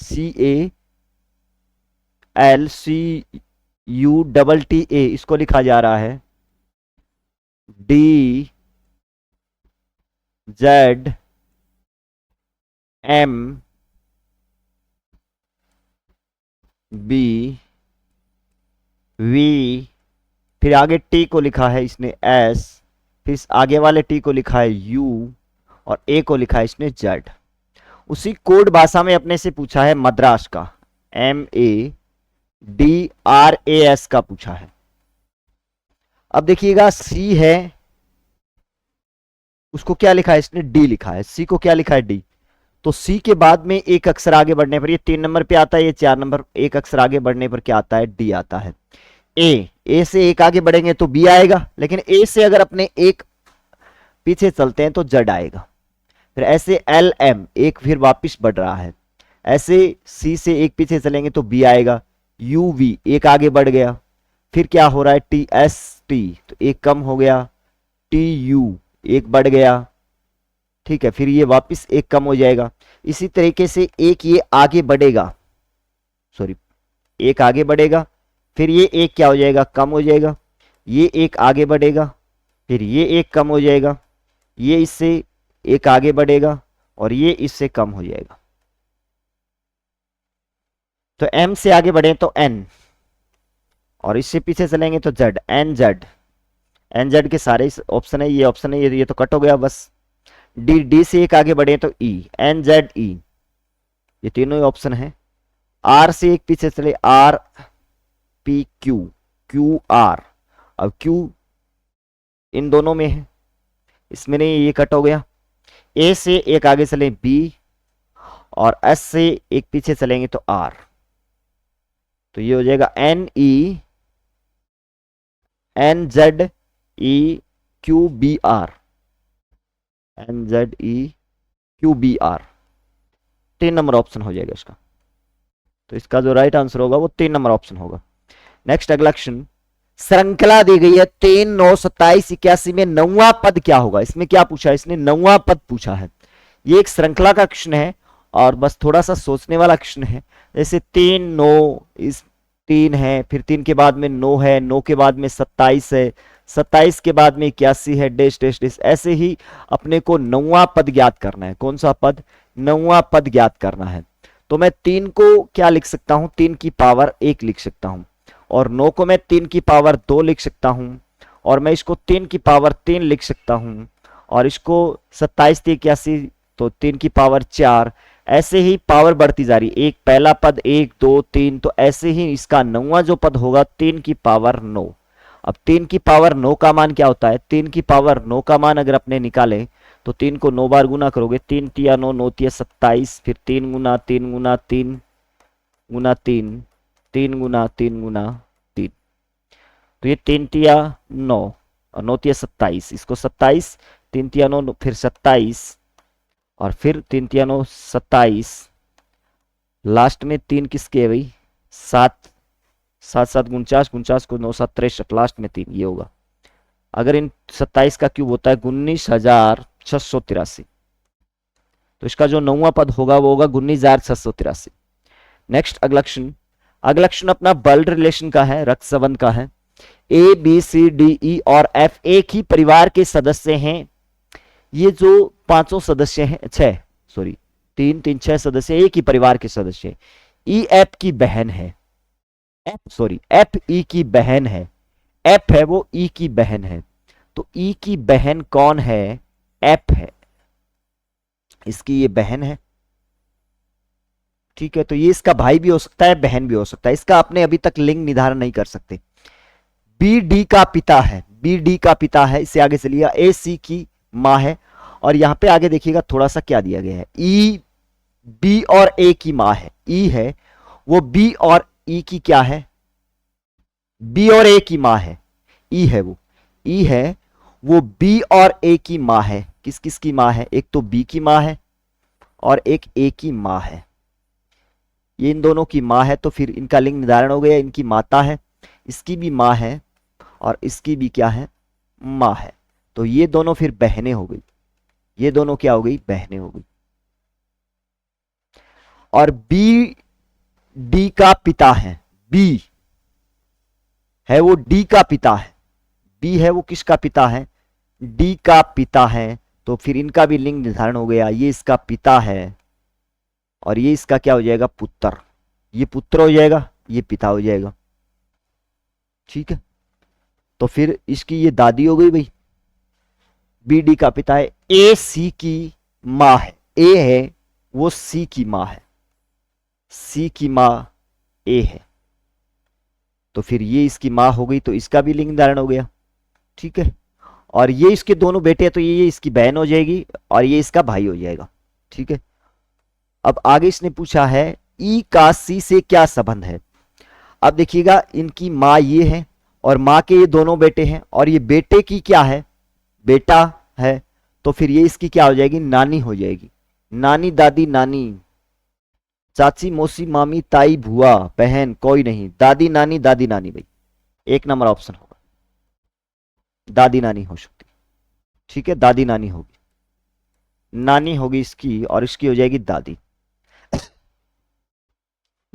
CALCUTTA, इसको लिखा जा रहा है DZM, B V, फिर आगे T को लिखा है इसने S, फिर आगे वाले T को लिखा है U और A को लिखा है इसने Z। उसी कोड भाषा में अपने से पूछा है मद्रास का, MADRAS का पूछा है। अब देखिएगा, C है, उसको क्या लिखा है इसने? D लिखा है। C को क्या लिखा है? D। तो C के बाद में एक अक्षर आगे बढ़ने पर, ये 3 नंबर पे आता है, ये 4 नंबर, एक अक्षर आगे बढ़ने पर क्या आता है? D आता है। A से एक आगे बढ़ेंगे तो B आएगा, लेकिन A से अगर अपने एक पीछे चलते हैं तो Z आएगा। फिर ऐसे LM, एक फिर वापिस बढ़ रहा है। ऐसे C से एक पीछे चलेंगे तो B आएगा। UV, एक आगे बढ़ गया, फिर क्या हो रहा है? TST, तो एक कम हो गया। TU, एक बढ़ गया। ठीक है, फिर ये वापस एक कम हो जाएगा। इसी तरीके से एक ये आगे बढ़ेगा, सॉरी, एक आगे बढ़ेगा, फिर ये एक क्या हो जाएगा? कम हो जाएगा। ये एक आगे बढ़ेगा, फिर ये एक कम हो जाएगा, ये इससे एक आगे बढ़ेगा और ये इससे कम हो जाएगा। तो M से आगे बढ़े तो N, और इससे पीछे चलेंगे तो Z, NZ। NZ के सारे ऑप्शन है, ये ऑप्शन है, ये तो कट हो गया बस। D से एक आगे बढ़े तो E, NZE, ये तीनों ही ऑप्शन है। R से एक पीछे चले RPQ, QR, अब Q इन दोनों में है, इसमें नहीं, ये कट हो गया। A से एक आगे चले B, और S से एक पीछे चलेंगे तो R, तो ये हो जाएगा NENZEQBR, NZEQBR। 3 नंबर ऑप्शन हो जाएगा इसका। तो इसका जो राइट आंसर होगा वो 3 नंबर ऑप्शन होगा। नेक्स्ट अगला क्वेश्चन, श्रृंखला दी गई है 3, 9, 27, 81 में 9वां पद क्या होगा। इसमें क्या पूछा है इसने, 9वां पद पूछा है। ये एक श्रृंखला का क्वेश्चन है और बस थोड़ा सा सोचने वाला क्वेश्चन है। जैसे 3, 9, इस 3 है, फिर 3 के बाद में 9 है, 9 के बाद में 27 है, 27 के बाद में 81 है, डैश डैश डैश। ऐसे ही अपने को 9वां पद ज्ञात करना है। कौन सा पद, 9वां पद ज्ञात करना है। तो मैं 3 को क्या लिख सकता हूं, 3 की पावर 1 लिख सकता हूं, और 9 को मैं 3 की पावर 2 लिख सकता हूं, और मैं इसको 3 की पावर 3 लिख सकता हूं, और इसको 27 से 81 तो 3 की पावर 4। ऐसे ही पावर बढ़ती जा रही, एक पहला पद 1, 2, 3, तो ऐसे ही इसका 9वां जो पद होगा 3 की पावर 9। अब 3 की पावर 9 का मान क्या होता है, 3 की पावर 9 का मान अगर अपने निकालें तो 3 को 9 बार गुना करोगे, 3 तिया 9, 9 तिया 27, फिर 3 गुना 3 गुना 3 गुना 3, 3 गुना 3 गुना 3, तो ये 3 तिया 9 और 9 तिया 27, इसको 27, 3 तिया 9 फिर 27 और फिर 3 तिया 9 27, लास्ट में 3 किसके है भाई, 7, 7 7 49, 49 को 9 7 63, लास्ट में 3, ये होगा। अगर इन 27 का क्यूब होता है 19,683, तो इसका जो 9वां पद होगा वो होगा 19,683। नेक्स्ट अगला क्वेश्चन, अगला क्वेश्चन अपना ब्लड रिलेशन का है, रक्त संबंध का है। A B C D E और एफ एक ही परिवार के सदस्य हैं। ये जो पांचों सदस्य हैं, 6 सॉरी 3 3 6 सदस्य एक ही परिवार के सदस्य हैं। ई एफ की बहन है, एफ ई की बहन है, एफ है वो ई की बहन है। तो ई की बहन कौन है, एफ है, इसकी ये बहन है। ठीक है, तो ये इसका भाई भी हो सकता है, बहन भी हो सकता है। इसका आपने अभी तक लिंग निर्धारण नहीं कर सकते। बी डी का पिता है, बी डी का पिता है, इससे आगे चलिएगा। ए सी की मां है, और यहां पे आगे देखिएगा थोड़ा सा क्या दिया गया है, ई बी और ए की मां है। ई है वो बी और ई की क्या है, बी और ए की मां है। ई है वो, ई है वो बी और ए की मां है। किस किस की मां है, एक तो बी की मां है और एक ए की मां है। ये इन दोनों की मां है, तो फिर इनका लिंग निर्धारण हो गया, इनकी माता है, इसकी भी मां है और इसकी भी क्या है, मां है। तो ये दोनों फिर बहनें हो गई, ये दोनों क्या हो गई, बहनें हो गई। और बी डी का पिता है, बी है वो डी का पिता है, बी है वो किसका पिता है, डी का पिता है। तो फिर इनका भी लिंग निर्धारण हो गया, ये इसका पिता है और ये इसका क्या हो जाएगा, पुत्र। ये पुत्र हो जाएगा, ये पिता हो जाएगा। ठीक है, तो फिर इसकी ये दादी हो गई भाई, बी डी का पिता है। ए सी की मां है, ए है वो सी की मां है, सी की मां ए है, तो फिर ये इसकी मां हो गई, तो इसका भी लिंग धारण हो गया। ठीक है, और ये इसके दोनों बेटे हैं, तो ये इसकी बहन हो जाएगी और ये इसका भाई हो जाएगा। ठीक है, अब आगे इसने पूछा है ई का सी से क्या संबंध है। अब देखिएगा, इनकी मां ये है और मां के ये दोनों बेटे हैं, और ये बेटे की क्या है, बेटा है, तो फिर ये इसकी क्या हो जाएगी, नानी हो जाएगी। नानी दादी नानी, चाची मौसी मामी ताई भुआ बहन कोई नहीं, दादी नानी भाई 1 नंबर ऑप्शन होगा, दादी नानी हो सकती। ठीक है, दादी नानी होगी, नानी होगी इसकी और इसकी हो जाएगी दादी।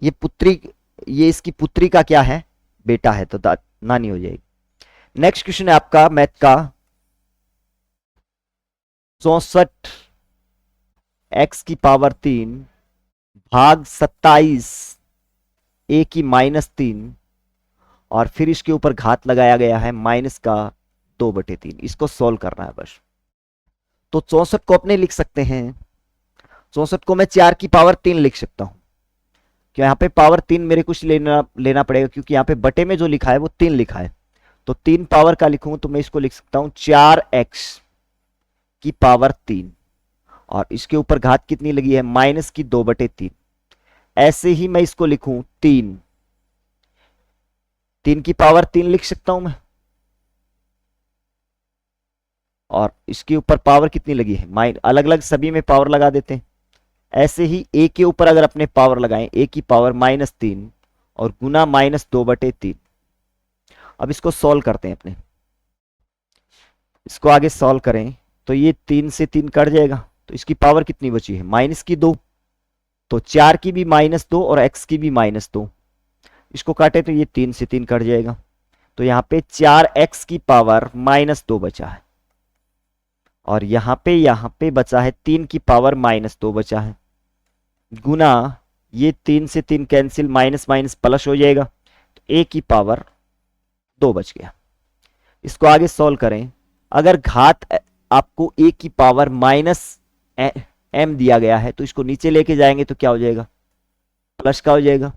ये पुत्री, ये इसकी पुत्री का क्या है, बेटा है, तो नानी हो जाएगी। नेक्स्ट क्वेश्चन है आपका मैथ का, 64 x की पावर 3 भाग 27 a की -3, और फिर इसके ऊपर घात लगाया गया है माइनस का 2/3। इसको सोल्व करना है बस। तो 64 को अपने लिख सकते हैं, 64 को मैं 4 की पावर 3 लिख सकता हूं। क्यों, यहां पे पावर 3 मेरे कुछ लेना पड़ेगा, क्योंकि यहां पे बटे में जो लिखा है वो 3 लिखा है। तो 3 पावर का लिखूं तो मैं इसको लिख सकता हूं 4x की पावर 3, और इसके ऊपर घात कितनी लगी है, माइनस की 2/3। ऐसे ही मैं इसको लिखूं 3 की पावर 3 लिख सकता हूं मैं, और इसके ऊपर पावर कितनी लगी है, अलग अलग सभी में पावर लगा देते हैं। ऐसे ही a के ऊपर अगर अपने पावर लगाएं, a की पावर -3 और गुना -2/3। अब इसको सॉल्व करते हैं अपने, इसको आगे सॉल्व करें तो ये 3 से 3 कट जाएगा, तो इसकी पावर कितनी बची है, -2, तो 4 की भी -2 और x की भी -2, इसको काटे तो ये 3 से 3 कट जाएगा, तो यहाँ पे 4x की पावर -2 बचा है, और यहाँ पे बचा है 3 की पावर -2 बचा है, गुना ये 3 से 3 कैंसिल, माइनस माइनस प्लस हो जाएगा, तो a की पावर 2 बच गया। इसको आगे सॉल्व करें, अगर घात आपको a की पावर -m दिया गया है तो इसको नीचे लेके जाएंगे तो क्या हो जाएगा, प्लस का हो जाएगा,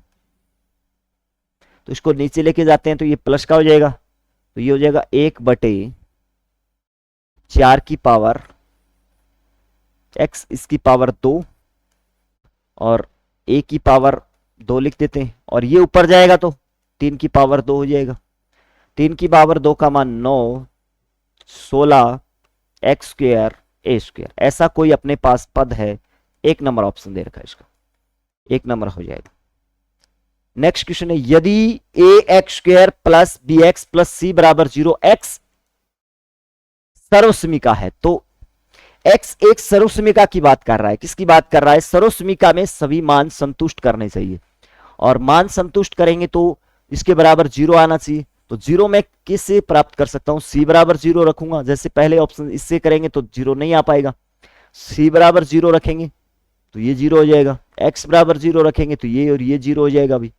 तो इसको नीचे लेके जाते हैं तो ये प्लस का हो जाएगा, तो ये हो जाएगा 1/4 की पावर x, इसकी पावर 2 और a की पावर 2 लिख देते हैं, और ये ऊपर जाएगा तो 3 की पावर 2 हो जाएगा, 3 की पावर 2 का मान 9, 16 x² a²। ऐसा कोई अपने पास पद है, 1 नंबर ऑप्शन दे रखा है इसका, 1 नंबर हो जाएगा। नेक्स्ट क्वेश्चन है, यदि ax² plus bx plus c बराबर 0 x सर्वसमीका है, तो x एक सर्वसमीका की बात कर रहा है, किसकी बात कर रहा है, सर्वसमीका में सभी मान संतुष्ट करने चाहिए, और मान संतुष्ट करेंगे तो इसके बराबर 0 आना चाहिए, तो 0 मैं किससे प्राप्त कर सकता हूं, c बराबर 0 रखूंगा, जैसे पहले ऑप्शन इससे करेंगे तो 0 नहीं आ पाएगा, c बराबर 0 रखेंगे तो ये 0 हो जाएगा, x बराबर 0 रखेंगे तो ये और ये 0 हो जाएगा अभी,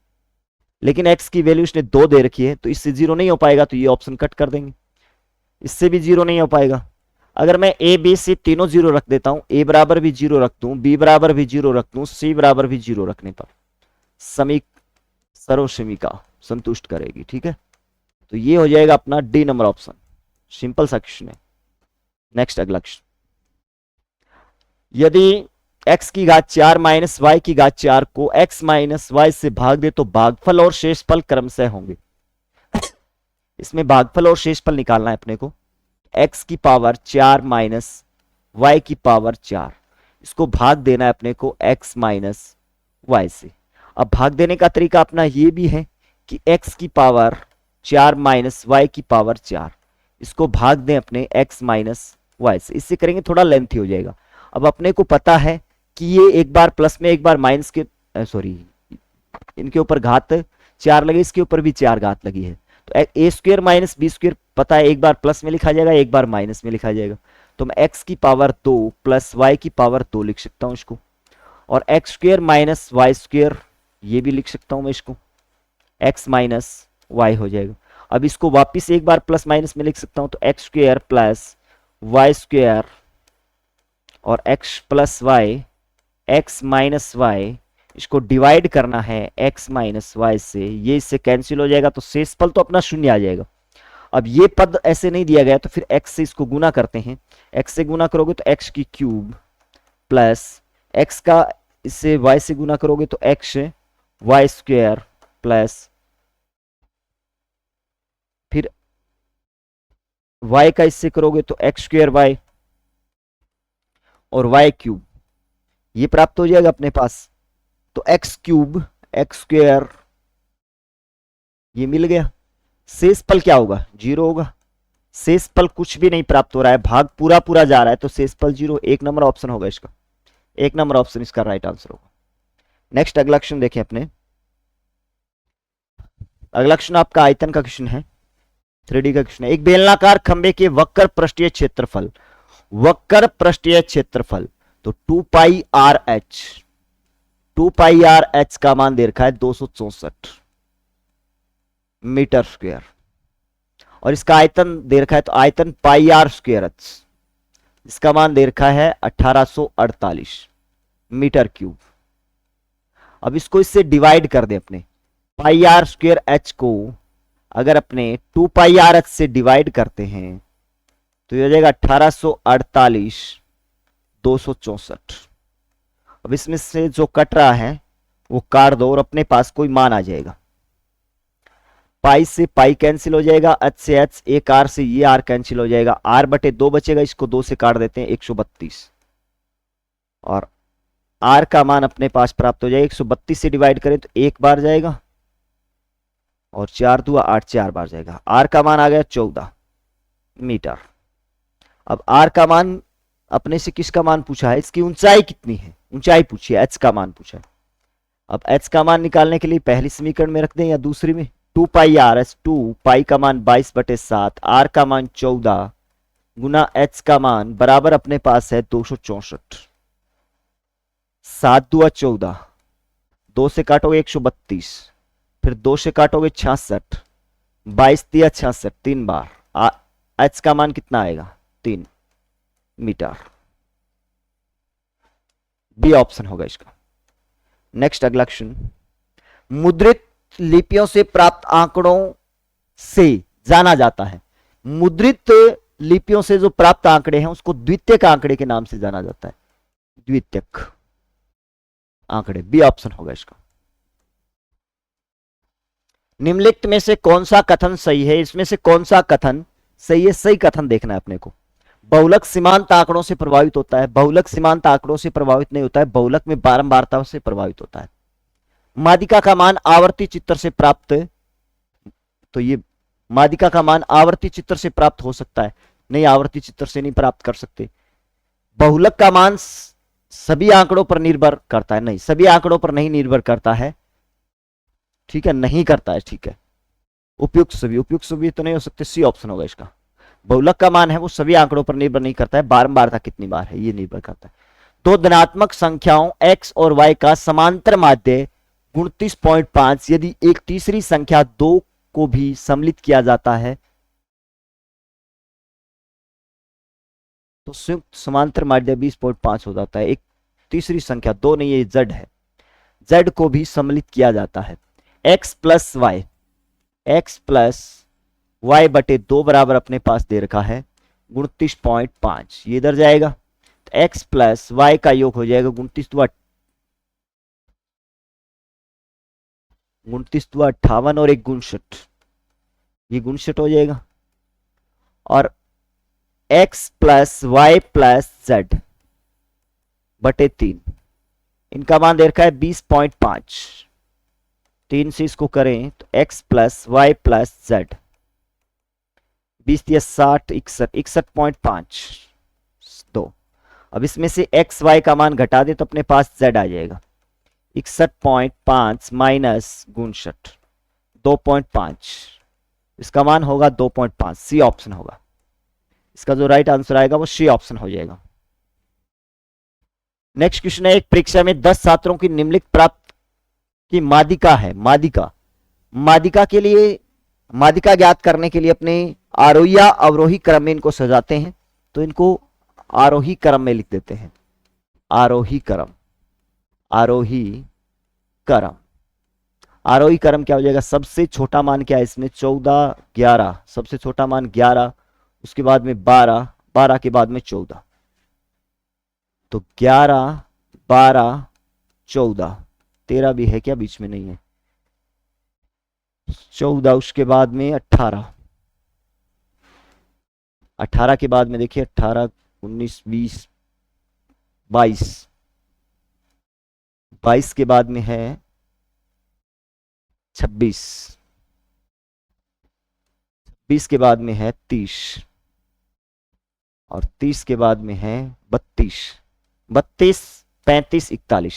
लेकिन x की वैल्यू इसने 2 दे रखी है तो इससे 0 नहीं हो पाएगा, तो ये ऑप्शन कट कर देंगे, इससे भी 0 नहीं हो पाएगा। अगर मैं a b से तीनों 0 रख देता हूं, a बराबर भी 0 रख दूं, b बराबर भी 0 रख दूं, c बराबर भी 0 रखने पर सर्वसमीका संतुष्ट करेगी, ठीक है, तो ये हो जाएगा अपना डी नंबर ऑप्शन, सिंपल सा क्वेश्चन है। नेक्स्ट अगला क्वेश्चन, यदि x की घात 4 माइनस y की घात 4 को x माइनस y से भाग दे तो भागफल और शेषफल क्रमशः होंगे। इसमें भागफल और शेषफल निकालना है अपने को, x की पावर 4 माइनस y की पावर 4, इसको भाग देना है अपने को x माइनस y से। अब भाग देने का तरीका अपना ये भी है कि x की पावर 4 माइनस y की पावर 4, इसको भाग दें अपने x माइनस y से, इससे करेंगे थोड़ा लेंथी हो जाएगा। अब अपने को पता है कि ये एक बार प्लस में एक बार माइनस के इनके ऊपर घात 4 लगे, इसके ऊपर भी 4 घात लगी है, तो a² माइनस b² पता है, एक बार प्लस में लिखा जाएगा, एक बार माइनस में लिखा जाएगा, तो मैं x की पावर 2 प्लस y की पावर 2 लिख सकता हूं इसको, और x² माइनस y² ये भी लिख सकता हूं मैं इसको, x माइनस y हो जाएगा। अब इसको वापिस एक बार प्लस माइनस में लिख सकता हूं, तो x² प्लस y² और x plus y, x minus y, इसको डिवाइड करना है x माइनस y से, ये इससे कैंसिल हो जाएगा, तो शेषफल तो अपना 0 आ जाएगा। अब ये पद ऐसे नहीं दिया गया तो फिर x से इसको गुना करते हैं, x से गुना करोगे तो x की क्यूब प्लस x का इससे y से गुना करोगे तो x y² प्लस फिर y का इससे करोगे तो x² y और y³ ये प्राप्त हो जाएगा अपने पास, तो x³ x² ये मिल गया। शेषफल क्या होगा, 0 होगा, शेषफल कुछ भी नहीं प्राप्त हो रहा है, भाग पूरा पूरा जा रहा है, तो शेषफल 0, 1 नंबर ऑप्शन होगा इसका, 1 नंबर ऑप्शन इसका राइट आंसर होगा। नेक्स्ट अगला क्वेश्चन देखें अपने, अगला क्वेश्चन आपका आयतन का क्वेश्चन है, 3D का क्वेश्चन है। एक बेलनाकार खंबे के वक्र पृष्ठीय क्षेत्रफल, वक्र पृष्ठीय क्षेत्रफल तो 2 पाई आर एच का मान दे रखा है 264 मीटर स्क्वायर, और इसका आयतन दे रखा है तो आयतन पाई आर स्क्वायर एच, इसका मान दे रखा है 1848 मीटर क्यूब। अब इसको इससे डिवाइड कर दे अपने, पाई आर स्क्वायर एच को अगर अपने 2 पाई आर एच से डिवाइड करते हैं तो ये हो जाएगा 1848 264। अब इसमें से जो कट रहा है वो काट दो और अपने पास कोई मान आ जाएगा, पाई से पाई कैंसिल हो जाएगा, एच से एच, एक आर से ये आर कैंसिल हो जाएगा, आर बटे 2 बचेगा, इसको 2 से काट देते हैं 132, और आर का मान अपने पास प्राप्त हो जाएगा। 132 से डिवाइड करें तो एक बार जाएगा और 4 दूआ 8, 4 बार जाएगा। आर का मान आ गया 14 मीटर। अब आर का मान अपने से किसका मान पूछा है, इसकी ऊंचाई कितनी है, ऊंचाई पूछी है, एच का मान पूछा है। अब एच का मान निकालने के लिए पहली समीकरण में रख दें या दूसरी में, 2 पाई आर एस, 2 पाई का मान 22/7, आर का मान 14 गुना एच का मान बराबर अपने पास है 264। 7 दूआ 14, 2 से काटोगे 132, फिर 2 से काटोगे 66, 22 दिया 66, 3 बार। एच का मान कितना आएगा, 3 मीटर। बी ऑप्शन होगा इसका। नेक्स्ट अगला क्वेश्चन, मुद्रित लिपियों से प्राप्त आंकड़ों से जाना जाता है। मुद्रित लिपियों से जो प्राप्त आंकड़े हैं उसको द्वितीयक आंकड़े के नाम से जाना जाता है, द्वितीयक आंकड़े। बी ऑप्शन होगा इसका। निम्नलिखित में से कौन सा कथन सही है, इसमें से कौन सा कथन सही है, सही कथन देखना है अपने को। बहुलक सीमांत आंकड़ों से प्रभावित होता है, बहुलक सीमांत आंकड़ों से प्रभावित नहीं होता है, बहुलक में बारंबारता से प्रभावित होता है। मादिका का मान आवर्ती चित्र से प्राप्त, तो ये मादिका का मान आवर्ती चित्र से प्राप्त हो सकता है, नहीं आवर्ती चित्र से नहीं प्राप्त कर सकते। बहुलक का मान सभी आंकड़ों पर निर्भर करता है, नहीं सभी आंकड़ों पर नहीं निर्भर करता है, ठीक है, नहीं करता है, ठीक है। उपयुक्त सभी तो नहीं हो सकते, सी ऑप्शन होगा इसका। बहुलक का मान है वो सभी आंकड़ों पर निर्भर नहीं करता है, बारंबारता कितनी बार है ये निर्भर करता है। दो धनात्मक संख्याओं x और y का समांतर माध्य 29.5 यदि एक तीसरी संख्या 2 को भी सम्मिलित किया जाता है तो संयुक्त समांतर माध्य 20.5 हो जाता है। एक तीसरी संख्या 2 नहीं, ये z है, z को भी सम्मिलित किया जाता है। x प्लस y बटे 2 बराबर अपने पास दे रखा है 29.5, ये इधर जाएगा तो x प्लस वाई का योग हो जाएगा 29 तो 58 और एक 59, ये 59 हो जाएगा। और x plus Y plus Z बटे 3, इनका मान दे रखा है 20.5, 3 से इसको करें तो x plus Y plus Z 20 दिया 60, 61.5 2। अब इसमें से x y का मान घटा दे तो अपने पास z आ जाएगा 61.5 माइनस 59 2.5, इसका मान होगा 2.5, सी ऑप्शन होगा इसका। जो राइट आंसर आएगा वो सी ऑप्शन हो जाएगा। नेक्स्ट क्वेश्चन है, एक परीक्षा में 10 छात्रों की निम्नलिखित प्राप्त की मादिका है। मादिका के लिए, मादिका ज्ञात करने के लिए अपने आरोही या अवरोही क्रम में इनको सजाते हैं, तो इनको आरोही क्रम में लिख देते हैं। आरोही क्रम क्या हो जाएगा, सबसे छोटा मान क्या है इसमें 14 11, सबसे छोटा मान 11, उसके बाद में 12, 12 के बाद में 14, तो 11 12 14, 13 भी है क्या बीच में, नहीं है, 14 उसके बाद में 18, 18 के बाद में देखिए 18 19 20 22, 22 के बाद में है 26, 26 के बाद में है 30 और 30 के बाद में है 32, 32 35 41,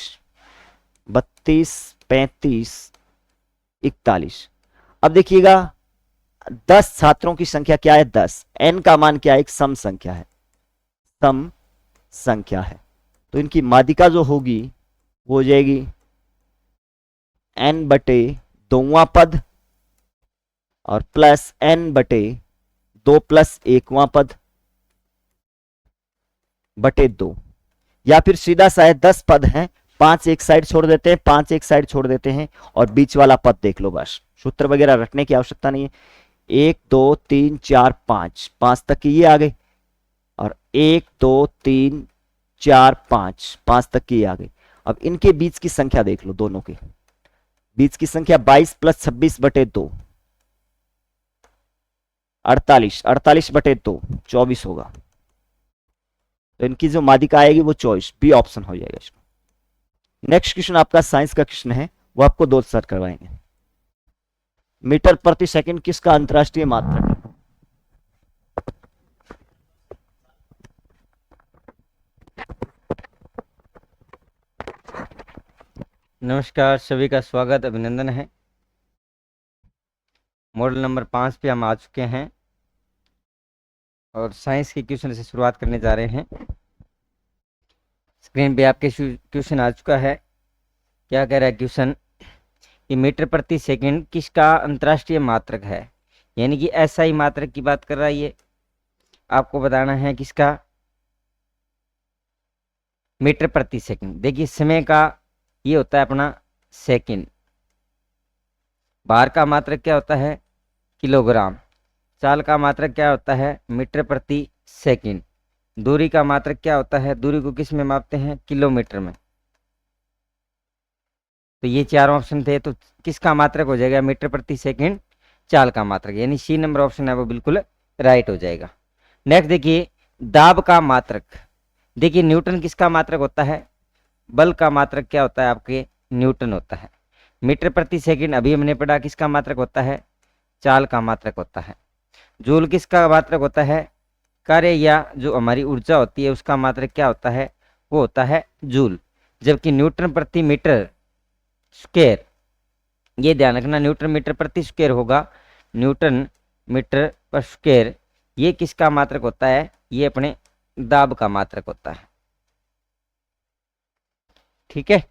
32 35 41। अब देखिएगा 10 छात्रों की संख्या क्या है, 10, n का मान क्या है, एक सम संख्या है, सम संख्या है, तो इनकी मादिका जो होगी वो हो जाएगी n बटे 2वां पद और प्लस n बटे 2 प्लस 1वां पद बटे 2, या फिर सीधा सा है 10 पद हैं, 5 एक साइड छोड़ देते हैं, 5 एक साइड छोड़ देते हैं और बीच वाला पद देख लो, बस सूत्र वगैरह रखने की आवश्यकता नहीं है। 1 2 3 4 5, 5 तक की ये आ गई और 1 2 3 4 5, 5 तक की ये आ गई। अब इनके बीच की संख्या देख लो, दोनों के बीच की संख्या 22 प्लस 26 बटे 2 48, 48 बटे 2 24 होगा, तो इनकी जो मादिका आएगी वो 24, बी ऑप्शन हो जाएगा इसको। नेक्स्ट क्वेश्चन आपका साइंस का क्वेश्चन है, वो आपको 2 सर करवाएंगे। मीटर प्रति सेकंड किसका अंतरराष्ट्रीय मात्रक है? नमस्कार, सभी का स्वागत अभिनंदन है। मॉडल नंबर 5 पे हम आ चुके हैं और साइंस के क्वेश्चन से शुरुआत करने जा रहे हैं। स्क्रीन पे आपके क्वेश्चन आ चुका है। क्या कह रहा है क्वेश्चन कि मीटर प्रति सेकंड किसका अंतरराष्ट्रीय मात्रक है, यानी कि एसआई मात्रक की बात कर रहा है। ये आपको बताना है किसका, मीटर प्रति सेकंड। देखिए समय का ये होता है अपना सेकंड, भार का मात्रक क्या होता है किलोग्राम, चाल का मात्रक क्या होता है मीटर प्रति सेकंड, दूरी का मात्रक क्या होता है, दूरी को किस में मापते हैं किलोमीटर में। तो ये 4 ऑप्शन थे, तो किसका मात्रक हो जाएगा मीटर प्रति सेकंड, चाल का मात्रक, यानी सी नंबर ऑप्शन है वो बिल्कुल राइट हो जाएगा। नेक्स्ट देखिए दाब का मात्रक। देखिए न्यूटन किसका मात्रक होता है, बल का मात्रक क्या होता है आपके न्यूटन होता है। मीटर प्रति सेकंड अभी हमने पढ़ा किसका मात्रक होता है, चाल का मात्रक होता है। जूल किसका मात्रक होता है, कार्य या जो हमारी ऊर्जा होती है उसका मात्रक क्या होता है, वो होता है जूल। जबकि न्यूटन प्रति मीटर स्क्वायर, ये ध्यान रखना, न्यूटन मीटर प्रति स्क्वायर होगा, न्यूटन मीटर पर स्क्वायर ये किसका मात्रक होता है, ये अपने दाब का मात्रक होता है। ठीक है,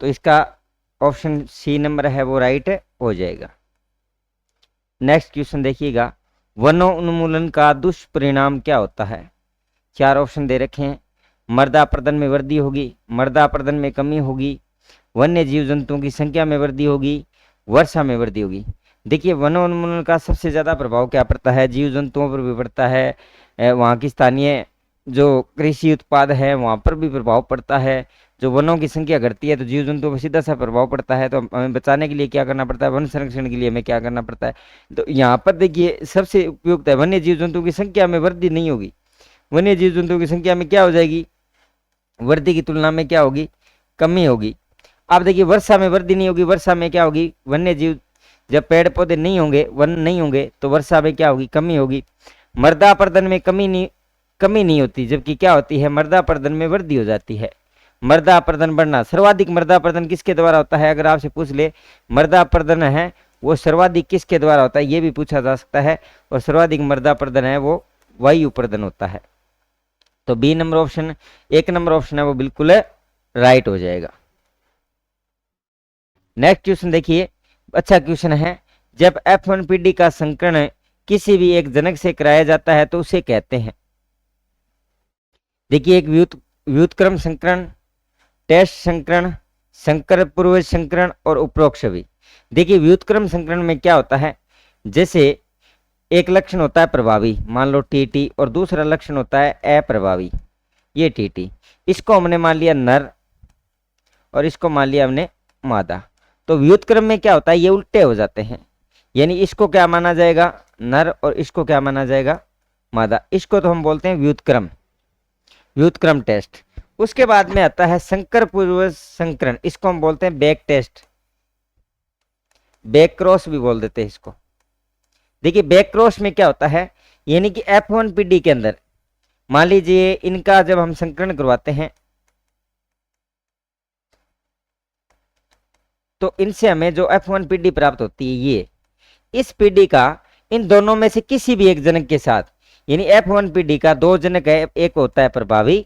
तो इसका ऑप्शन सी नंबर है वो राइट हो जाएगा। नेक्स्ट क्वेश्चन देखिएगा, वनोन्मूलन का दुष्परिणाम क्या होता है। 4 ऑप्शन दे रखे हैं। मृदा अपरदन में वृद्धि होगी, मृदा अपरदन में कमी होगी, वन्य जीव जंतुओं की संख्या में वृद्धि होगी, वर्षा में वृद्धि होगी। देखिए वनोन्मूलन का सबसे ज़्यादा प्रभाव क्या पड़ता है, जीव जंतुओं पर भी पड़ता है, वहाँ की स्थानीय जो कृषि उत्पाद है वहाँ पर भी प्रभाव पड़ता है। जो वनों की संख्या घटती है तो जीव जंतुओं पर सीधा सा प्रभाव पड़ता है। तो हमें बचाने के लिए क्या करना पड़ता है, वन संरक्षण के लिए हमें क्या करना पड़ता है। तो यहाँ पर देखिए सबसे उपयुक्त है, वन्य जीव जंतुओं की संख्या में वृद्धि नहीं होगी, वन्य जीव जंतुओं की संख्या में क्या हो जाएगी, वृद्धि की तुलना में क्या होगी, कमी होगी। अब देखिए वर्षा में वृद्धि नहीं होगी, वर्षा में क्या होगी, वन्य जीव जब पेड़ पौधे नहीं होंगे, वन नहीं होंगे, तो वर्षा में क्या होगी, कमी होगी। मृदा अपरदन में कमी नहीं होती, जबकि क्या होती है, मृदा अपरदन में वृद्धि हो जाती है। मृदा अपरदन बढ़ना, सर्वाधिक मृदा अपरदन किसके द्वारा होता है, अगर आपसे पूछ ले मृदा अपरदन है वो सर्वाधिक किसके द्वारा होता है, ये भी पूछा जा सकता है। और सर्वाधिक मृदा अपरदन है वो वायु अपरदन होता है। तो B number option, 1 number option है वो बिल्कुल राइट हो जाएगा। नेक्स्ट क्वेश्चन देखिए, अच्छा क्वेश्चन है, जब F1PD का संकरण किसी भी एक जनक से कराया जाता है तो उसे कहते हैं। देखिए एक व्युत्क्रम संकरण, टेस्ट संकरण, संकर पूर्व संकरण और उपरोक्त छवि। देखिए व्युत्क्रम संकरण में क्या होता है, जैसे एक लक्षण होता है प्रभावी, मान लो TT, और दूसरा लक्षण होता है अप्रभावी, ये TT। इसको हमने मान लिया नर और इसको मान लिया हमने मादा। तो व्युत्क्रम में क्या होता है, ये उल्टे हो जाते हैं, यानी इसको क्या माना जाएगा नर और इसको क्या माना जाएगा मादा। इसको तो हम बोलते हैं व्युत्क्रम टेस्ट। उसके बाद में आता है संकर पूर्व संकरण, इसको हम बोलते हैं बैक टेस्ट, बैक क्रॉस भी बोल देते हैं इसको। देखिए बैक क्रॉस में क्या होता है, यानी कि F1PD के अंदर मान लीजिए इनका जब हम संकरण करवाते हैं तो इनसे हमें जो F1PD प्राप्त होती है, ये इस PD का इन दोनों में से किसी भी एक जनक के साथ, यानी F1PD का 2 जनक है, एक होता है प्रभावी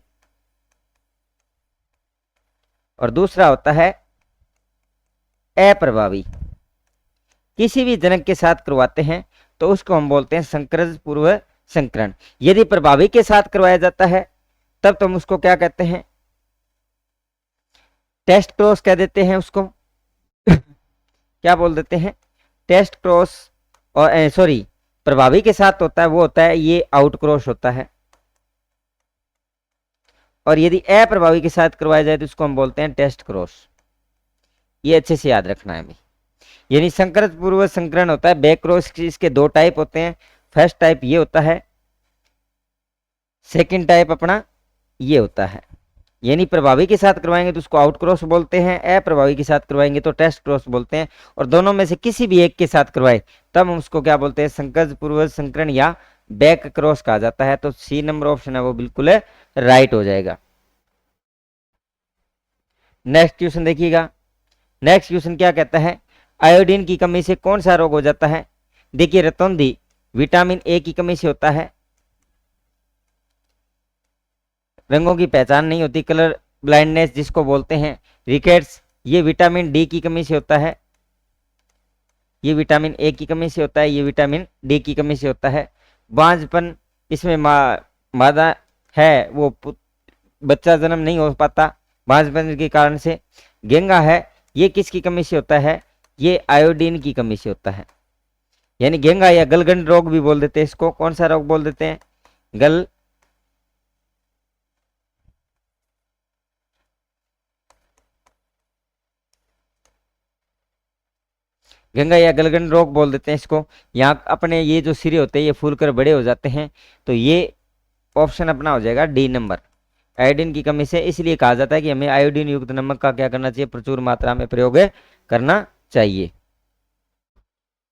और दूसरा होता है अप्रभावी, किसी भी जनक के साथ करवाते हैं तो उसको हम बोलते हैं संकरज पूर्व संकरण। यदि प्रभावी के साथ करवाया जाता है तब तो हम उसको क्या कहते हैं, टेस्ट क्रॉस कह देते हैं उसको क्या बोल देते हैं, टेस्ट क्रॉस। और सॉरी, प्रभावी के साथ होता है वो होता है ये आउट क्रॉस होता है, और यदि अप्रभावी के साथ करवाया जाए तो इसको हम बोलते हैं टेस्ट क्रॉस। ये अच्छे से याद रखना है। यानी संकरज पूर्व संकरण होता है बैक क्रॉस, इसके 2 टाइप होते हैं। फर्स्ट टाइप ये होता है, सेकंड टाइप अपना ये होता है। यानी प्रभावी के साथ करवाएंगे तो उसको आउट क्रॉस बोलते हैं, अप्रभावी के साथ करवाएंगे तो टेस्ट क्रॉस बोलते हैं, और दोनों में से किसी भी एक के साथ करवाए तब हम उसको क्या बोलते हैं, संकज पूर्वज संकरण या बैक क्रॉस कहा जाता है। तो सी नंबर ऑप्शन है वो बिल्कुल राइट हो जाएगा। नेक्स्ट क्वेश्चन देखिएगा। नेक्स्ट क्वेश्चन क्या कहता है, आयोडीन की कमी से कौन सा रोग हो जाता है। देखिए रतौंधी विटामिन ए की कमी से होता है, रंगों की पहचान नहीं होती, कलर ब्लाइंडनेस जिसको बोलते हैं, रिकेट्स ये विटामिन डी की कमी से होता है, ये विटामिन ए की कमी से होता है, ये विटामिन डी की कमी से होता है, बांझपन इसमें मादा है वो बच्चा जन्म नहीं हो पाता बांझपन के कारण से, गेंगा है ये किसकी कमी से होता है, ये आयोडीन की कमी से होता है, यानी गेंगा या गलगंड रोग भी बोल देते हैं इसको। कौन सा रोग बोल देते हैं, गंगा या गलगंड रोग बोल देते हैं इसको। यहाँ अपने ये जो सिरे होते हैं ये फूलकर बड़े हो जाते हैं, तो ये ऑप्शन अपना हो जाएगा डी नंबर, आयोडीन की कमी से। इसलिए कहा जाता है कि हमें आयोडीन युक्त नमक का क्या करना चाहिए, प्रचुर मात्रा में प्रयोग करना चाहिए।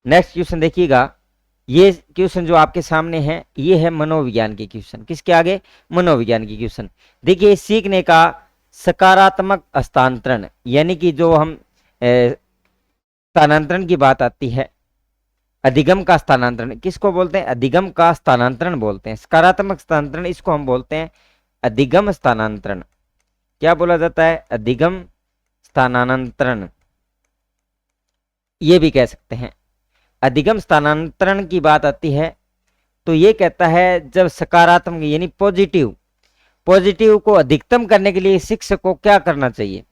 नेक्स्ट क्वेश्चन देखिएगा, ये क्वेश्चन जो आपके सामने है ये है मनोविज्ञान के क्वेश्चन। किसके आगे, मनोविज्ञान की क्वेश्चन। देखिए सीखने का सकारात्मक हस्तांतरण, यानी कि जो हम स्थानांतरण की बात आती है, अधिगम का स्थानांतरण किसको बोलते हैं, अधिगम का स्थानांतरण बोलते हैं। सकारात्मक स्थानांतरण इसको हम बोलते हैं अधिगम स्थानांतरण। क्या बोला जाता है, अधिगम स्थानांतरण, ये भी कह सकते हैं। अधिगम स्थानांतरण की बात आती है तो ये कहता है जब सकारात्मक यानी पॉजिटिव को अधिकतम करने के लिए शिक्षक को क्या करना चाहिए,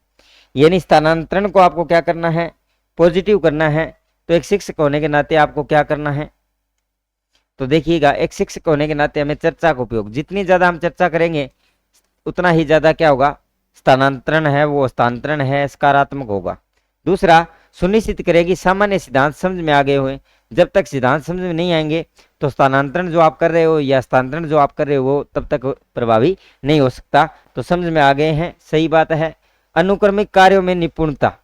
यानी स्थानांतरण को आपको क्या करना है, पॉजिटिव करना है। तो एक शिक्षक होने के नाते आपको क्या करना है, तो देखिएगा एक शिक्षक होने के नाते हमें चर्चा का उपयोग, जितनी ज्यादा हम चर्चा करेंगे उतना ही ज्यादा क्या होगा, स्थानांतरण है वो हस्तांतरण है सकारात्मक होगा। दूसरा, सुनिश्चित करेगी सामान्य सिद्धांत समझ में आ गए हुए। जब तक सिद्धांत समझ में नहीं आएंगे तो स्थानांतरण जो आप कर रहे हो या हस्तांतरण जो आप कर रहे हो वो तब तक प्रभावी नहीं हो सकता। तो समझ में आ गए हैं, सही बात है। अनुक्रमिक कार्यों में निपुणता,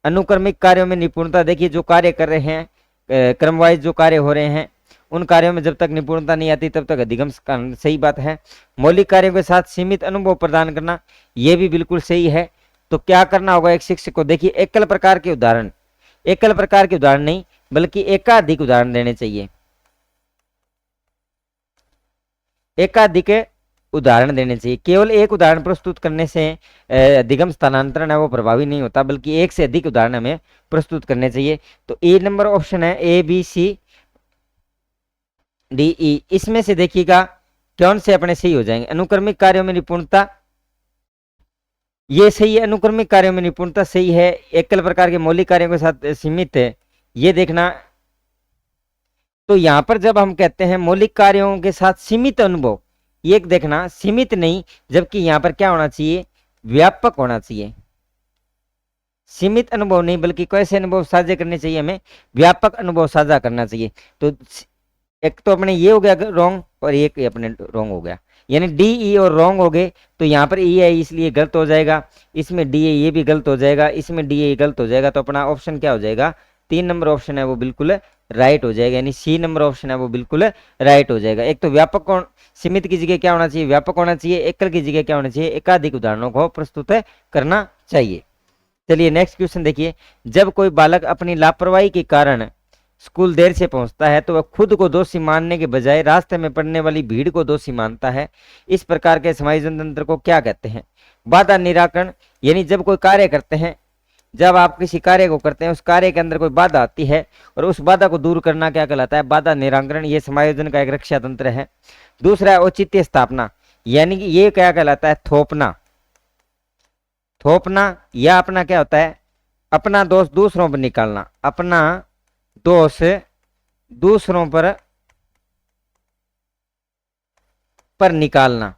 अनुक्रमिक कार्यों में निपुणता, देखिए जो कार्य कर रहे हैं क्रमवाइज जो कार्य हो रहे हैं उन कार्यों में जब तक निपुणता नहीं आती तब तक अधिगम, सही बात है। मौलिक कार्यों के साथ सीमित अनुभव प्रदान करना, यह भी बिल्कुल सही है। तो क्या करना होगा एक शिक्षक को, देखिए एकल प्रकार के उदाहरण, एकल प्रकार के उदाहरण नहीं बल्कि एकाधिक उदाहरण देने चाहिए, एकाधिक उदाहरण देने चाहिए। केवल एक उदाहरण प्रस्तुत करने से अधिगम स्थानांतरण है वो प्रभावी नहीं होता, बल्कि एक से अधिक उदाहरण हमें प्रस्तुत करने चाहिए। तो ए नंबर ऑप्शन है, A B C D E, इसमें से देखिएगा कौन से अपने सही हो जाएंगे। अनुक्रमिक कार्यों में निपुणता ये सही है, अनुक्रमिक कार्यों में निपुणता सही है। एकल प्रकार के मौलिक कार्यों के साथ सीमित है, ये देखना। तो यहां पर जब हम कहते हैं मौलिक कार्यों के साथ सीमित अनुभव, ये देखना सीमित नहीं, जबकि यहां पर क्या होना चाहिए, व्यापक होना चाहिए। सीमित अनुभव नहीं बल्कि कैसे अनुभव साझा करने चाहिए, हमें व्यापक अनुभव साझा करना चाहिए। तो एक तो अपने ये हो गया रॉन्ग और एक अपने रॉन्ग हो गया, यानी डी ई और रॉन्ग हो गए। तो यहाँ पर ई है इसलिए गलत हो जाएगा, इसमें डी ए ये भी गलत हो जाएगा, इसमें डी ए गलत हो जाएगा। तो अपना ऑप्शन क्या हो जाएगा, 3 नंबर ऑप्शन है वो बिल्कुल राइट हो जाएगा, यानी सी नंबर ऑप्शन है वो बिल्कुल राइट हो जाएगा। एक तो व्यापक, सीमित की जगह क्या होना चाहिए, व्यापक होना चाहिए। एकल की जगह क्या होना चाहिए, एकाधिक उदाहरणों को प्रस्तुत करना चाहिए। चलिए नेक्स्ट क्वेश्चन देखिए, जब कोई बालक अपनी लापरवाही के कारण स्कूल देर से पहुंचता है तो वह खुद को दोषी मानने के बजाय रास्ते में पड़ने वाली भीड़ को दोषी मानता है। इस प्रकार के समायोजन तंत्र को क्या कहते हैं। बाधा निराकरण, यानी जब कोई कार्य करते हैं, जब आप किसी कार्य को करते हैं उस कार्य के अंदर कोई बाधा आती है और उस बाधा को दूर करना क्या कहलाता है, बाधा निराकरण। ये समायोजन का एक रक्षा तंत्र है। दूसरा है औचित्य स्थापना, यानी कि ये क्या कहलाता है, थोपना। थोपना या अपना क्या होता है, अपना दोष दूसरों पर निकालना, अपना दोष दूसरों पर निकालना।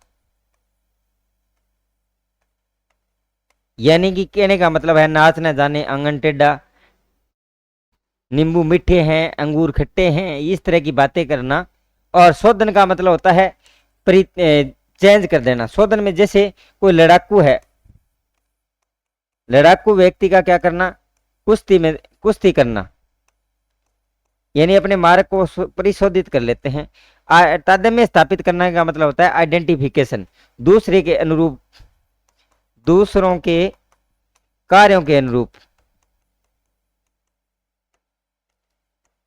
यानी कि कहने का मतलब है नाच न जाने आंगन टेढ़ा, नींबू मीठे हैं अंगूर खट्टे हैं, इस तरह की बातें करना। और शोधन का मतलब होता है चेंज कर देना। शोधन में जैसे कोई लड़ाकू है, लड़ाकू व्यक्ति का क्या करना, कुश्ती करना, यानी अपने मार्ग को परिशोधित कर लेते हैं। तारतम्य स्थापित करने का मतलब होता है आइडेंटिफिकेशन, दूसरे के अनुरूप, दूसरों के कार्यों के अनुरूप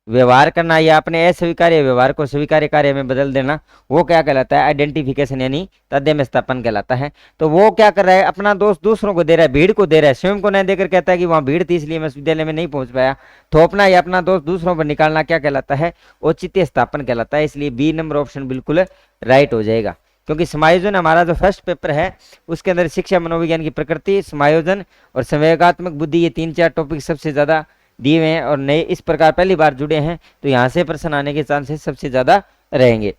व्यवहार करना, या अपने अस्वीकार्य व्यवहार को स्वीकार्य कार्य में बदल देना, वो क्या कहलाता है, आइडेंटिफिकेशन यानी तारतम्य स्थापन कहलाता है। तो वो क्या कर रहा है, अपना दोष दूसरों को दे रहा है, भीड़ को दे रहा है, स्वयं को नहीं देकर कहता है कि वहां भीड़ थी इसलिए मैं विद्यालय में नहीं पहुंच पाया। थोपना या अपना दोष दूसरों पर निकालना क्या कहलाता है, औचित्य स्थापन कहलाता है। इसलिए बी नंबर ऑप्शन बिल्कुल राइट हो जाएगा, क्योंकि समायोजन हमारा जो फर्स्ट पेपर है उसके अंदर शिक्षा मनोविज्ञान की प्रकृति, समायोजन और संवेगात्मक बुद्धि, ये 3-4 टॉपिक सबसे ज्यादा दिए हुए हैं और नए इस प्रकार पहली बार जुड़े हैं, तो यहां से प्रश्न आने के चांसेस सबसे ज्यादा रहेंगे।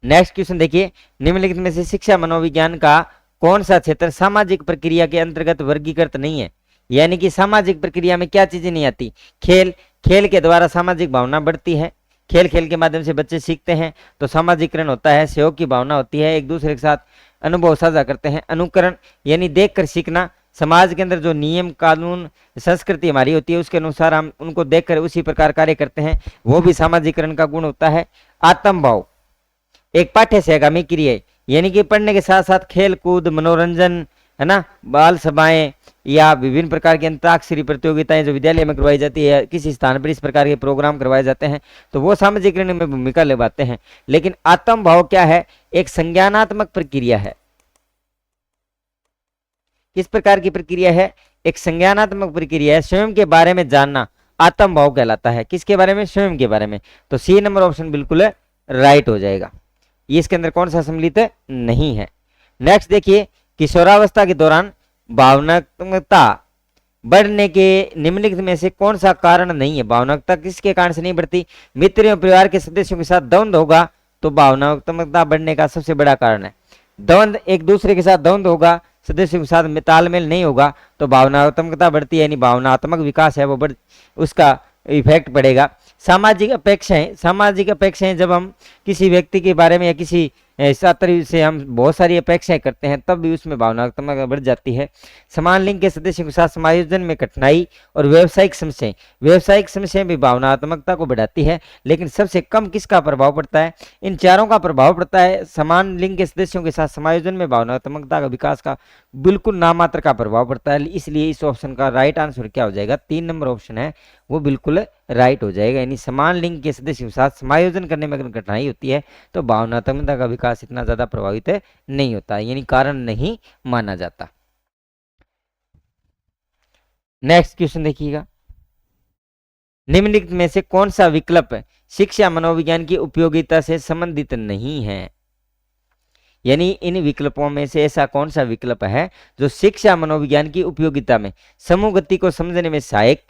नेक्स्ट क्वेश्चन देखिए, निम्नलिखित में से शिक्षा मनोविज्ञान का कौन सा क्षेत्र सामाजिक प्रक्रिया के अंतर्गत वर्गीकृत नहीं है, यानी कि सामाजिक प्रक्रिया में क्या चीजें नहीं आती, खेल, खेल के द्वारा सामाजिक भावना बढ़ती है, खेल खेल के माध्यम से बच्चे सीखते हैं तो सामाजिकरण होता है, सहयोग की भावना होती है, एक दूसरे के साथ अनुभव साझा करते हैं, अनुकरण यानी देखकर सीखना, समाज के अंदर जो नियम कानून संस्कृति हमारी होती है उसके अनुसार हम उनको देखकर उसी प्रकार कार्य करते हैं, वो भी सामाजिकरण का गुण होता है। आत्म भाव एक पाठ्य सहगामी क्रिया, यानी कि पढ़ने के साथ साथ खेल कूद, मनोरंजन, है ना, बाल सभाएं या विभिन्न प्रकार की अंतराक्षरी प्रतियोगिताएं जो विद्यालय में करवाई जाती है, किसी स्थान पर इस प्रकार के प्रोग्राम करवाए जाते हैं, तो वो सामाजिकरण में भूमिका निभाते हैं। लेकिन आत्म भाव क्या है, एक संज्ञानात्मक प्रक्रिया है। किस प्रकार की प्रक्रिया है, एक संज्ञानात्मक प्रक्रिया है, स्वयं के बारे में जानना आत्म भाव कहलाता है। किसके बारे में, स्वयं के बारे में। तो सी नंबर ऑप्शन बिल्कुल राइट हो जाएगा, ये इसके अंदर कौन सा सम्मिलित नहीं है। नेक्स्ट देखिए, किशोरावस्था के दौरान भावनात्मकता बढ़ने के निम्नलिखित में से कौन सा कारण नहीं है, भावनात्मकता किसके कारण से नहीं बढ़ती, मित्र एवं परिवार के सदस्यों के साथ द्वंद्व होगा तो भावनात्मकता बढ़ने का सबसे बड़ा कारण है। द्वंद्व, एक दूसरे के साथ द्वंद्व होगा, सदस्यों के साथ तालमेल नहीं होगा तो भावनात्मकता बढ़ती है, यानी भावनात्मक विकास है वो बढ़, उसका इफेक्ट पड़ेगा। सामाजिक अपेक्षाएं जब हम किसी व्यक्ति के बारे में या किसी छात्र से हम बहुत सारी अपेक्षाएं करते हैं तब भी उसमें भावनात्मकता बढ़ जाती है। समान लिंग के सदस्यों के साथ समायोजन में कठिनाई और व्यावसायिक समस्याएं भी भावनात्मकता को बढ़ाती है। लेकिन सबसे कम किसका प्रभाव पड़ता है, इन चारों का प्रभाव पड़ता है। समान लिंग के सदस्यों के साथ समायोजन में भावनात्मकता का विकास का बिल्कुल नामात्र का प्रभाव पड़ता है। इसलिए इस ऑप्शन का राइट आंसर क्या हो जाएगा, 3 नंबर ऑप्शन है वो बिल्कुल राइट हो जाएगा। यानी समान लिंग के सदस्यों के साथ समायोजन करने में अगर कठिनाई होती है तो भावनात्मकता का विकास इतना ज्यादा प्रभावित नहीं होता, यानी कारण नहीं माना जाता। नेक्स्ट क्वेश्चन देखिएगा, निम्नलिखित में से कौन सा विकल्प शिक्षा मनोविज्ञान की उपयोगिता से संबंधित नहीं है, यानी इन विकल्पों में से ऐसा कौन सा विकल्प है जो शिक्षा मनोविज्ञान की उपयोगिता में समूह गति को समझने में सहायक,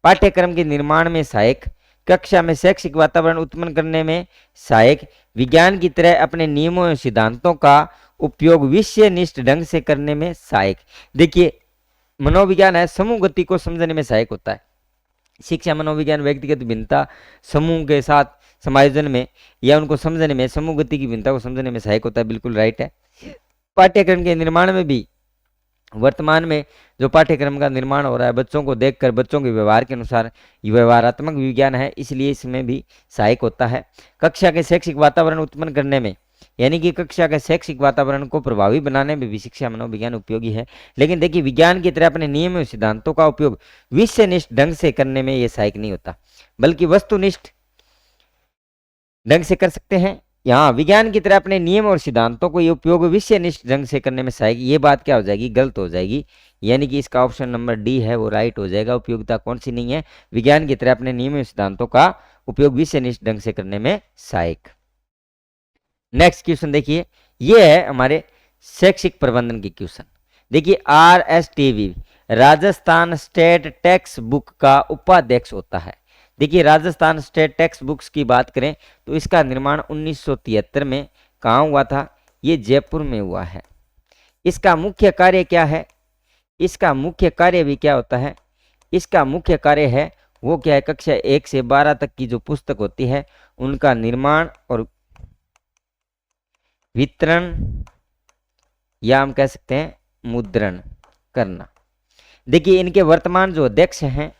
पाठ्यक्रम के निर्माण में सहायक, कक्षा में शैक्षिक वातावरण उत्पन्न करने में सहायक, विज्ञान की तरह अपने नियमों और सिद्धांतों का उपयोग विषयनिष्ठ ढंग से करने में सहायक। देखिए, मनोविज्ञान है समूह गति को समझने में सहायक होता है। शिक्षा मनोविज्ञान व्यक्तिगत भिन्नता समूह के साथ समायोजन में या उनको समझने में, समूह गति की भिन्नता को समझने में सहायक होता है, बिल्कुल राइट है। पाठ्यक्रम के निर्माण में भी, वर्तमान में जो पाठ्यक्रम का निर्माण हो रहा है बच्चों को देखकर बच्चों के व्यवहार के अनुसार व्यवहारात्मक विज्ञान है, इसलिए इसमें भी सहायक होता है। कक्षा के शैक्षिक वातावरण उत्पन्न करने में, यानी कि कक्षा के शैक्षिक वातावरण को प्रभावी बनाने में भी शिक्षा मनोविज्ञान उपयोगी है। लेकिन देखिए, विज्ञान की तरह अपने नियम और सिद्धांतों का उपयोग विषयनिष्ठ ढंग से करने में यह सहायक नहीं होता, बल्कि वस्तुनिष्ठ ढंग से कर सकते हैं। यहाँ विज्ञान की तरह अपने नियम और सिद्धांतों को ये उपयोग विषयनिष्ठ ढंग से करने में सहायक, ये बात क्या हो जाएगी, गलत हो जाएगी। यानी कि इसका ऑप्शन नंबर डी है वो राइट हो जाएगा। उपयोगिता कौन सी नहीं है, विज्ञान की तरह अपने नियम और सिद्धांतों का उपयोग विषयनिष्ठ ढंग से करने में सहायक। नेक्स्ट क्वेश्चन देखिए, ये है हमारे शैक्षिक प्रबंधन की क्वेश्चन। देखिए, RSTV Rajasthan state text book का उपाध्यक्ष होता है। देखिए, राजस्थान स्टेट टेक्स्ट बुक्स की बात करें तो इसका निर्माण 1973 में कहाँ हुआ था, ये जयपुर में हुआ है। इसका मुख्य कार्य क्या है, इसका मुख्य कार्य भी क्या होता है, इसका मुख्य कार्य है वो क्या है, कक्षा 1 से 12 तक की जो पुस्तक होती है उनका निर्माण और वितरण या हम कह सकते हैं मुद्रण करना। देखिए इनके वर्तमान जो अध्यक्ष हैं,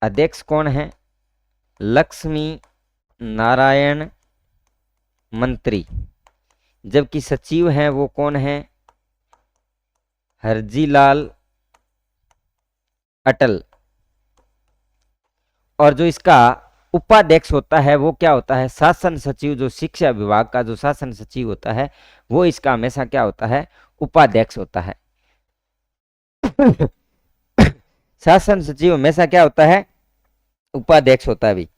अध्यक्ष कौन है? लक्ष्मी नारायण मंत्री, जबकि सचिव हैं वो कौन है? हरजीलाल अटल। और जो इसका उपाध्यक्ष होता है वो क्या होता है? शासन सचिव। जो शिक्षा विभाग का जो शासन सचिव होता है वो इसका हमेशा क्या होता है? उपाध्यक्ष होता है। शासन सचिव हमेशा क्या होता है? उपाध्यक्ष होता है। भी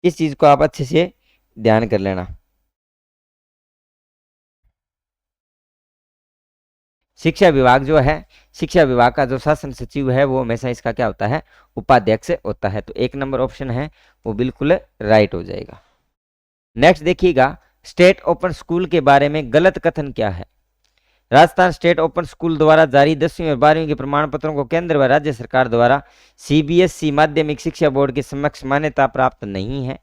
इस चीज को आप अच्छे से ध्यान कर लेना। शिक्षा विभाग जो है, शिक्षा विभाग का जो शासन सचिव है वो हमेशा इसका क्या होता है? उपाध्यक्ष होता है। तो 1 नंबर ऑप्शन है वो बिल्कुल राइट हो जाएगा। नेक्स्ट देखिएगा, स्टेट ओपन स्कूल के बारे में गलत कथन क्या है? राजस्थान स्टेट ओपन स्कूल द्वारा जारी 10वीं और 12वीं के प्रमाण पत्रों को केंद्र व राज्य सरकार द्वारा सीबीएसई माध्यमिक शिक्षा बोर्ड के समक्ष मान्यता प्राप्त नहीं है।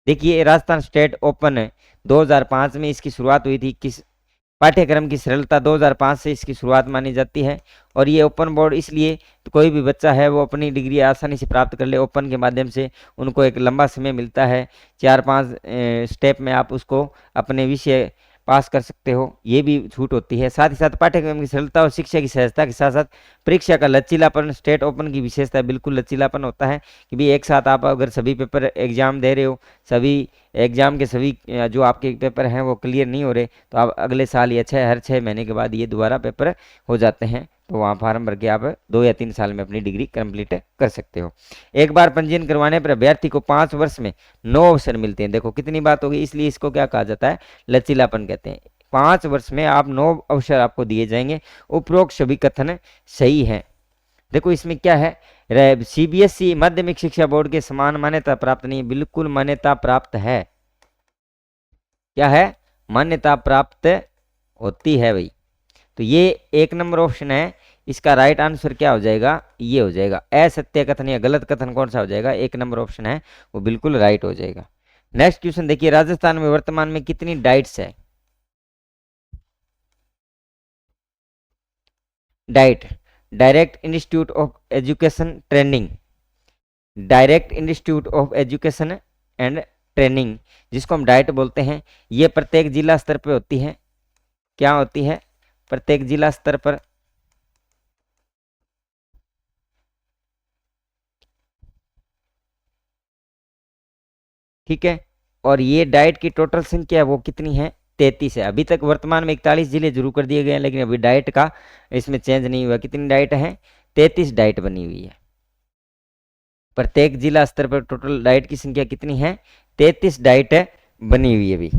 देखिए राजस्थान स्टेट ओपन 2005 में इसकी शुरुआत हुई थी। किस पाठ्यक्रम की सरलता 2005 से इसकी शुरुआत मानी जाती है। और ये ओपन बोर्ड इसलिए तो कोई भी बच्चा है वो अपनी डिग्री आसानी से प्राप्त कर ले। ओपन के माध्यम से उनको एक लंबा समय मिलता है, 4-5 स्टेप में आप उसको अपने विषय पास कर सकते हो, ये भी छूट होती है। साथ ही साथ पाठ्यक्रम की सरलता और शिक्षा की सहजता के साथ साथ परीक्षा का लचीलापन, स्टेट ओपन की विशेषता बिल्कुल लचीलापन होता है कि भी एक साथ आप अगर सभी पेपर एग्जाम दे रहे हो, सभी एग्जाम के सभी जो आपके पेपर हैं वो क्लियर नहीं हो रहे, तो आप अगले साल या हर 6 महीने के बाद ये दोबारा पेपर हो जाते हैं। तो वहाँ फार्म भर के आप 2 या 3 साल में अपनी डिग्री कंप्लीट कर सकते हो। एक बार पंजीयन करवाने पर अभ्यर्थी को 5 वर्ष में 9 अवसर मिलते हैं। देखो कितनी बात होगी, इसलिए इसको क्या कहा जाता है? लचीलापन कहते हैं। 5 वर्ष में आप 9 अवसर आपको दिए जाएंगे। उपरोक्त सभी कथन सही है। देखो इसमें क्या है? सीबीएसई माध्यमिक शिक्षा बोर्ड के समान मान्यता प्राप्त नहीं, बिल्कुल मान्यता प्राप्त है। क्या है? मान्यता प्राप्त होती है भाई। तो ये 1 नंबर ऑप्शन है। इसका राइट आंसर क्या हो जाएगा? ये हो जाएगा असत्य कथन या गलत कथन कौन सा हो जाएगा? 1 नंबर ऑप्शन है वो बिल्कुल राइट हो जाएगा। नेक्स्ट क्वेश्चन देखिए, राजस्थान में वर्तमान में कितनी डाइट्स है? Diet, direct institute of education training, direct institute of education and training, जिसको हम डाइट बोलते हैं, ये प्रत्येक जिला स्तर पर होती है। क्या होती है? प्रत्येक जिला स्तर पर। ठीक है। और ये डाइट की टोटल संख्या है वो कितनी है? 33 है। अभी तक वर्तमान में 41 जिले जरूर कर दिए गए हैं, लेकिन अभी डाइट का इसमें चेंज नहीं हुआ। कितनी डाइट है? 33 डाइट बनी हुई है। प्रत्येक जिला स्तर पर टोटल डाइट की संख्या कितनी है? 33 डाइट बनी हुई है अभी।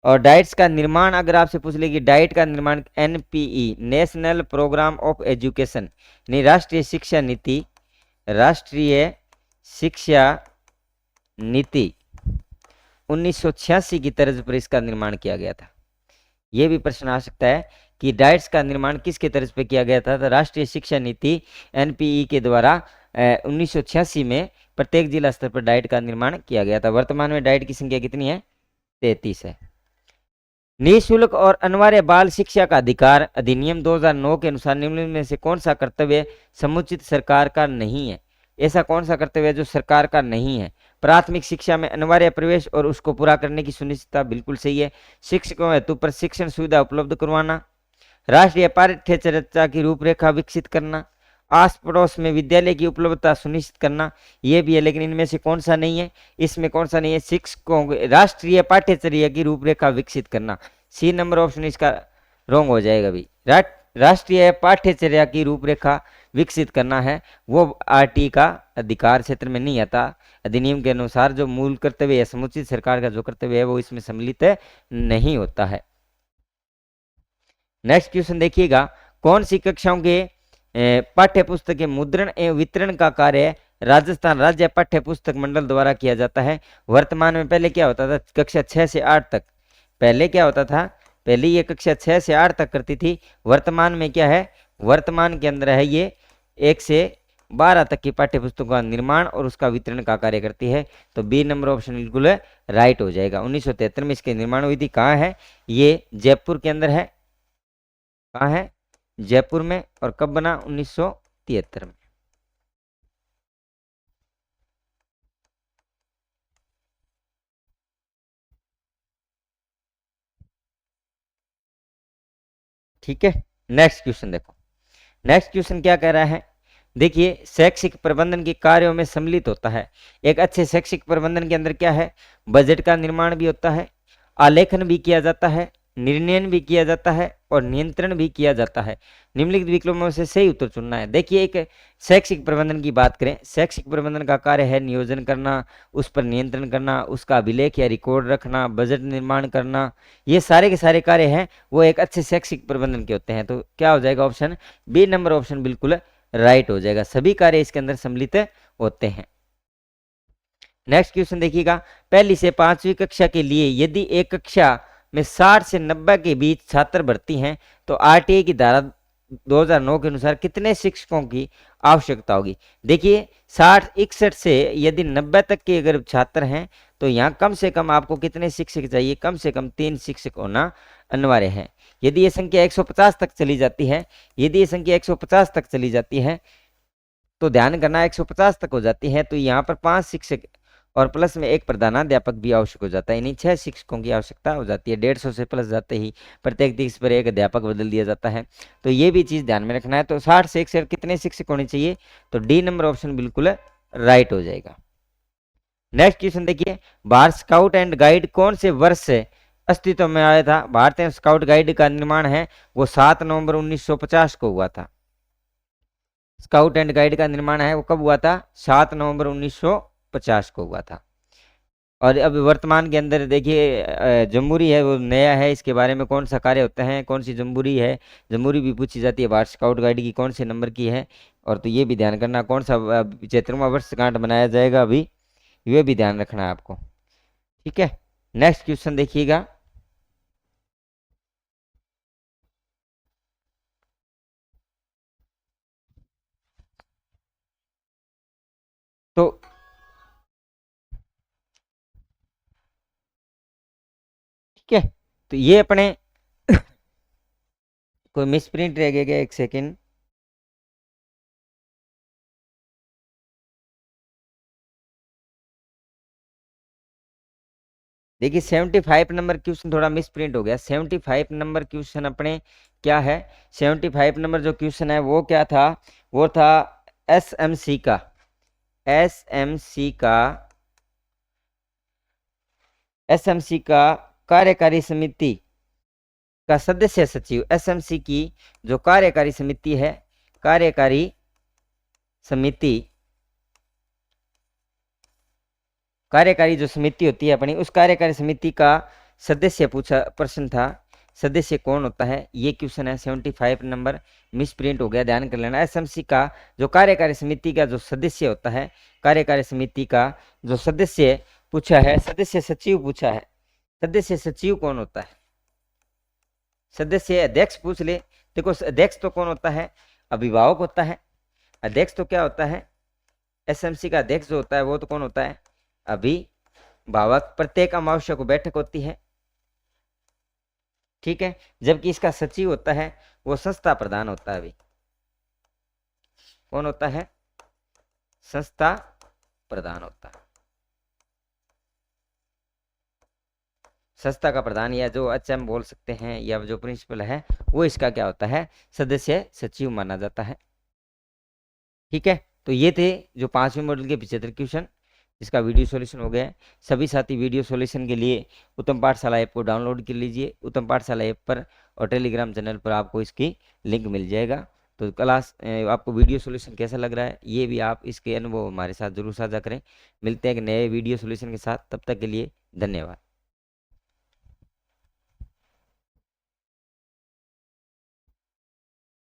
और डाइट्स का निर्माण अगर आपसे पूछ ले कि डाइट का निर्माण NPE, national programme of education, यानी राष्ट्रीय शिक्षा नीति, राष्ट्रीय शिक्षा नीति 1986 की तर्ज पर इसका निर्माण किया गया था। यह भी प्रश्न आ सकता है कि डाइट्स का निर्माण किसके तर्ज पर किया गया था? तो राष्ट्रीय शिक्षा नीति एनपीई के द्वारा 1986 में प्रत्येक जिला स्तर पर डाइट का निर्माण किया गया था। वर्तमान में डाइट की संख्या कितनी है? 33 है। निःशुल्क और अनिवार्य बाल शिक्षा का अधिकार अधिनियम 2009 के अनुसार निम्न में से कौन सा कर्तव्य समुचित सरकार का नहीं है? ऐसा कौन सा कर्तव्य है जो सरकार का नहीं है? प्राथमिक शिक्षा में अनिवार्य प्रवेश और उसको पूरा करने की सुनिश्चितता बिल्कुल सही है। शिक्षकों हेतु प्रशिक्षण सुविधा उपलब्ध करवाना, राष्ट्रीय पाठ्यचर्या की रूपरेखा विकसित करना, आस पड़ोस में विद्यालय की उपलब्धता सुनिश्चित करना, ये भी है। लेकिन इनमें से कौन सा नहीं है? इसमें कौन सा नहीं है? शिक्षकों राष्ट्रीय पाठ्यचर्या की रूपरेखा विकसित करना। सी नंबर ऑप्शन इसका रॉन्ग हो जाएगा भी। राष्ट्रीय पाठ्यचर्या की रूपरेखा विकसित करना है वो आरटी का अधिकार क्षेत्र में नहीं आता। अधिनियम के अनुसार जो मूल कर्तव्य है, समुचित सरकार का जो कर्तव्य है वो इसमें सम्मिलित नहीं होता है। नेक्स्ट क्वेश्चन देखिएगा, कौन सी कक्षाओं के पाठ्य पुस्तक के मुद्रण एवं वितरण का कार्य राजस्थान राज्य पाठ्य पुस्तक मंडल द्वारा किया जाता है? वर्तमान में पहले क्या होता था? कक्षा 6 से 8 तक। पहले क्या होता था? पहले ये कक्षा 6 से 8 तक करती थी। वर्तमान में क्या है? वर्तमान के अंदर है ये 1 से 12 तक की पाठ्य पुस्तकों का निर्माण और उसका वितरण का कार्य करती है। तो बी नंबर ऑप्शन बिल्कुल राइट हो जाएगा। 1973 में इसके निर्माण हुई थी। कहाँ है? ये जयपुर के अंदर है। कहाँ है? जयपुर में। और कब बना? 1973 में। ठीक है, नेक्स्ट क्वेश्चन देखो। नेक्स्ट क्वेश्चन क्या कह रहा है? देखिए, शैक्षिक प्रबंधन के कार्यों में सम्मिलित होता है। एक अच्छे शैक्षिक प्रबंधन के अंदर क्या है? बजट का निर्माण भी होता है, आलेखन भी किया जाता है, निर्णयन भी किया जाता है और नियंत्रण भी किया जाता है। निम्नलिखित विकल्पों में से सही उत्तर चुनना है। देखिए, एक शैक्षिक प्रबंधन की बात करें, शैक्षिक प्रबंधन का कार्य है नियोजन करना, उस पर नियंत्रण करना, उसका अभिलेख या रिकॉर्ड रखना, बजट निर्माण करना। ये सारे के सारे कार्य हैं वो एक अच्छे शैक्षिक प्रबंधन के होते हैं। तो क्या हो जाएगा? ऑप्शन बी नंबर ऑप्शन बिल्कुल राइट हो जाएगा। सभी कार्य इसके अंदर सम्मिलित होते हैं। नेक्स्ट क्वेश्चन देखिएगा, पहली से 5वीं कक्षा के लिए यदि एक कक्षा में 60 से 90 के बीच छात्र भर्ती हैं तो आरटीए की धारा 2009 के अनुसार कितने शिक्षकों की आवश्यकता होगी? देखिए, 61 से यदि 90 तक के अगर छात्र हैं तो यहाँ कम से कम आपको कितने शिक्षक चाहिए? कम से कम 3 शिक्षक होना अनिवार्य है। यदि ये संख्या 150 तक चली जाती है, यदि ये संख्या 150 तक चली जाती है तो ध्यान करना 150 तक हो जाती है तो यहाँ पर 5 शिक्षक और प्लस में एक प्रधानाध्यापक भी आवश्यक हो जाता है, यानी 6 शिक्षकों की आवश्यकता हो जाती है। 150 से प्लस जाते ही प्रत्येक दिवस पर एक अध्यापक बदल दिया जाता है। तो ये भी चीज ध्यान में रखना है। तो 60 से 61 कितने शिक्षक होने चाहिए? तो डी नंबर ऑप्शन बिल्कुल राइट हो जाएगा। नेक्स्ट क्वेश्चन देखिए, भारत स्काउट एंड गाइड कौन से वर्ष से अस्तित्व में आया था? भारतीय स्काउट गाइड का निर्माण है वो 7 नवंबर 1950 को हुआ था। स्काउट एंड गाइड का निर्माण है वो कब हुआ था? 7 नवंबर 1950 को हुआ था। और अब वर्तमान के अंदर देखिए, जमहूरी है वो नया है, इसके बारे में कौन सा कार्य होता है, कौन सी जमहूरी है, जमहूरी भी पूछी जाती है। भारत स्काउट गाइड की कौन से नंबर की है? और तो ये भी ध्यान करना कौन सा 75वां वर्षगांठ मनाया जाएगा अभी, ये भी ध्यान रखना है आपको। ठीक है, नेक्स्ट क्वेश्चन देखिएगा, तो ठीक है, तो ये अपने कोई मिस प्रिंट रह गया क्या? एक सेकेंड, देखिए 75 नंबर क्वेश्चन थोड़ा मिस प्रिंट हो गया। 75 नंबर क्वेश्चन अपने क्या है? 75 नंबर जो क्वेश्चन है वो क्या था? वो था एसएमसी का, एसएमसी का, एसएमसी का कार्यकारी समिति का सदस्य सचिव, एसएमसी की जो कार्यकारी समिति है, कार्यकारी समिति, कार्यकारी जो समिति होती है अपनी, उस कार्यकारी समिति का सदस्य पूछा प्रश्न था। सदस्य कौन होता है? ये क्वेश्चन है। 75 नंबर मिस प्रिंट हो गया, ध्यान कर लेना। एसएमसी का जो कार्यकारी समिति का जो सदस्य होता है, कार्यकारी समिति का जो सदस्य पूछा है, सदस्य सचिव पूछा है। सदस्य सचिव कौन होता है? सदस्य अध्यक्ष पूछ ले। देखो, अध्यक्ष तो कौन होता है? अभिभावक होता है। अध्यक्ष तो क्या होता है? एसएमसी का अध्यक्ष जो होता है वो तो कौन होता है? अभिभावक। प्रत्येक अमावस्या को बैठक होती है, ठीक है। जबकि इसका सचिव होता है वो संस्था प्रधान होता है। अभी कौन होता है? संस्था प्रधान होता है। संस्था का प्रधान या जो एचएम बोल सकते हैं या जो प्रिंसिपल है वो इसका क्या होता है? सदस्य सचिव माना जाता है। ठीक है, तो ये थे जो 5वें मॉडल के 75 क्वेश्चन, इसका वीडियो सॉल्यूशन हो गया है। सभी साथी वीडियो सॉल्यूशन के लिए उत्तम पाठशाला ऐप को डाउनलोड कर लीजिए। उत्तम पाठशाला ऐप पर और टेलीग्राम चैनल पर आपको इसकी लिंक मिल जाएगा। तो क्लास आपको वीडियो सॉल्यूशन कैसा लग रहा है ये भी आप इसके अनुभव हमारे साथ जरूर साझा करें। मिलते हैं एक नए वीडियो सॉल्यूशन के साथ, तब तक के लिए धन्यवाद।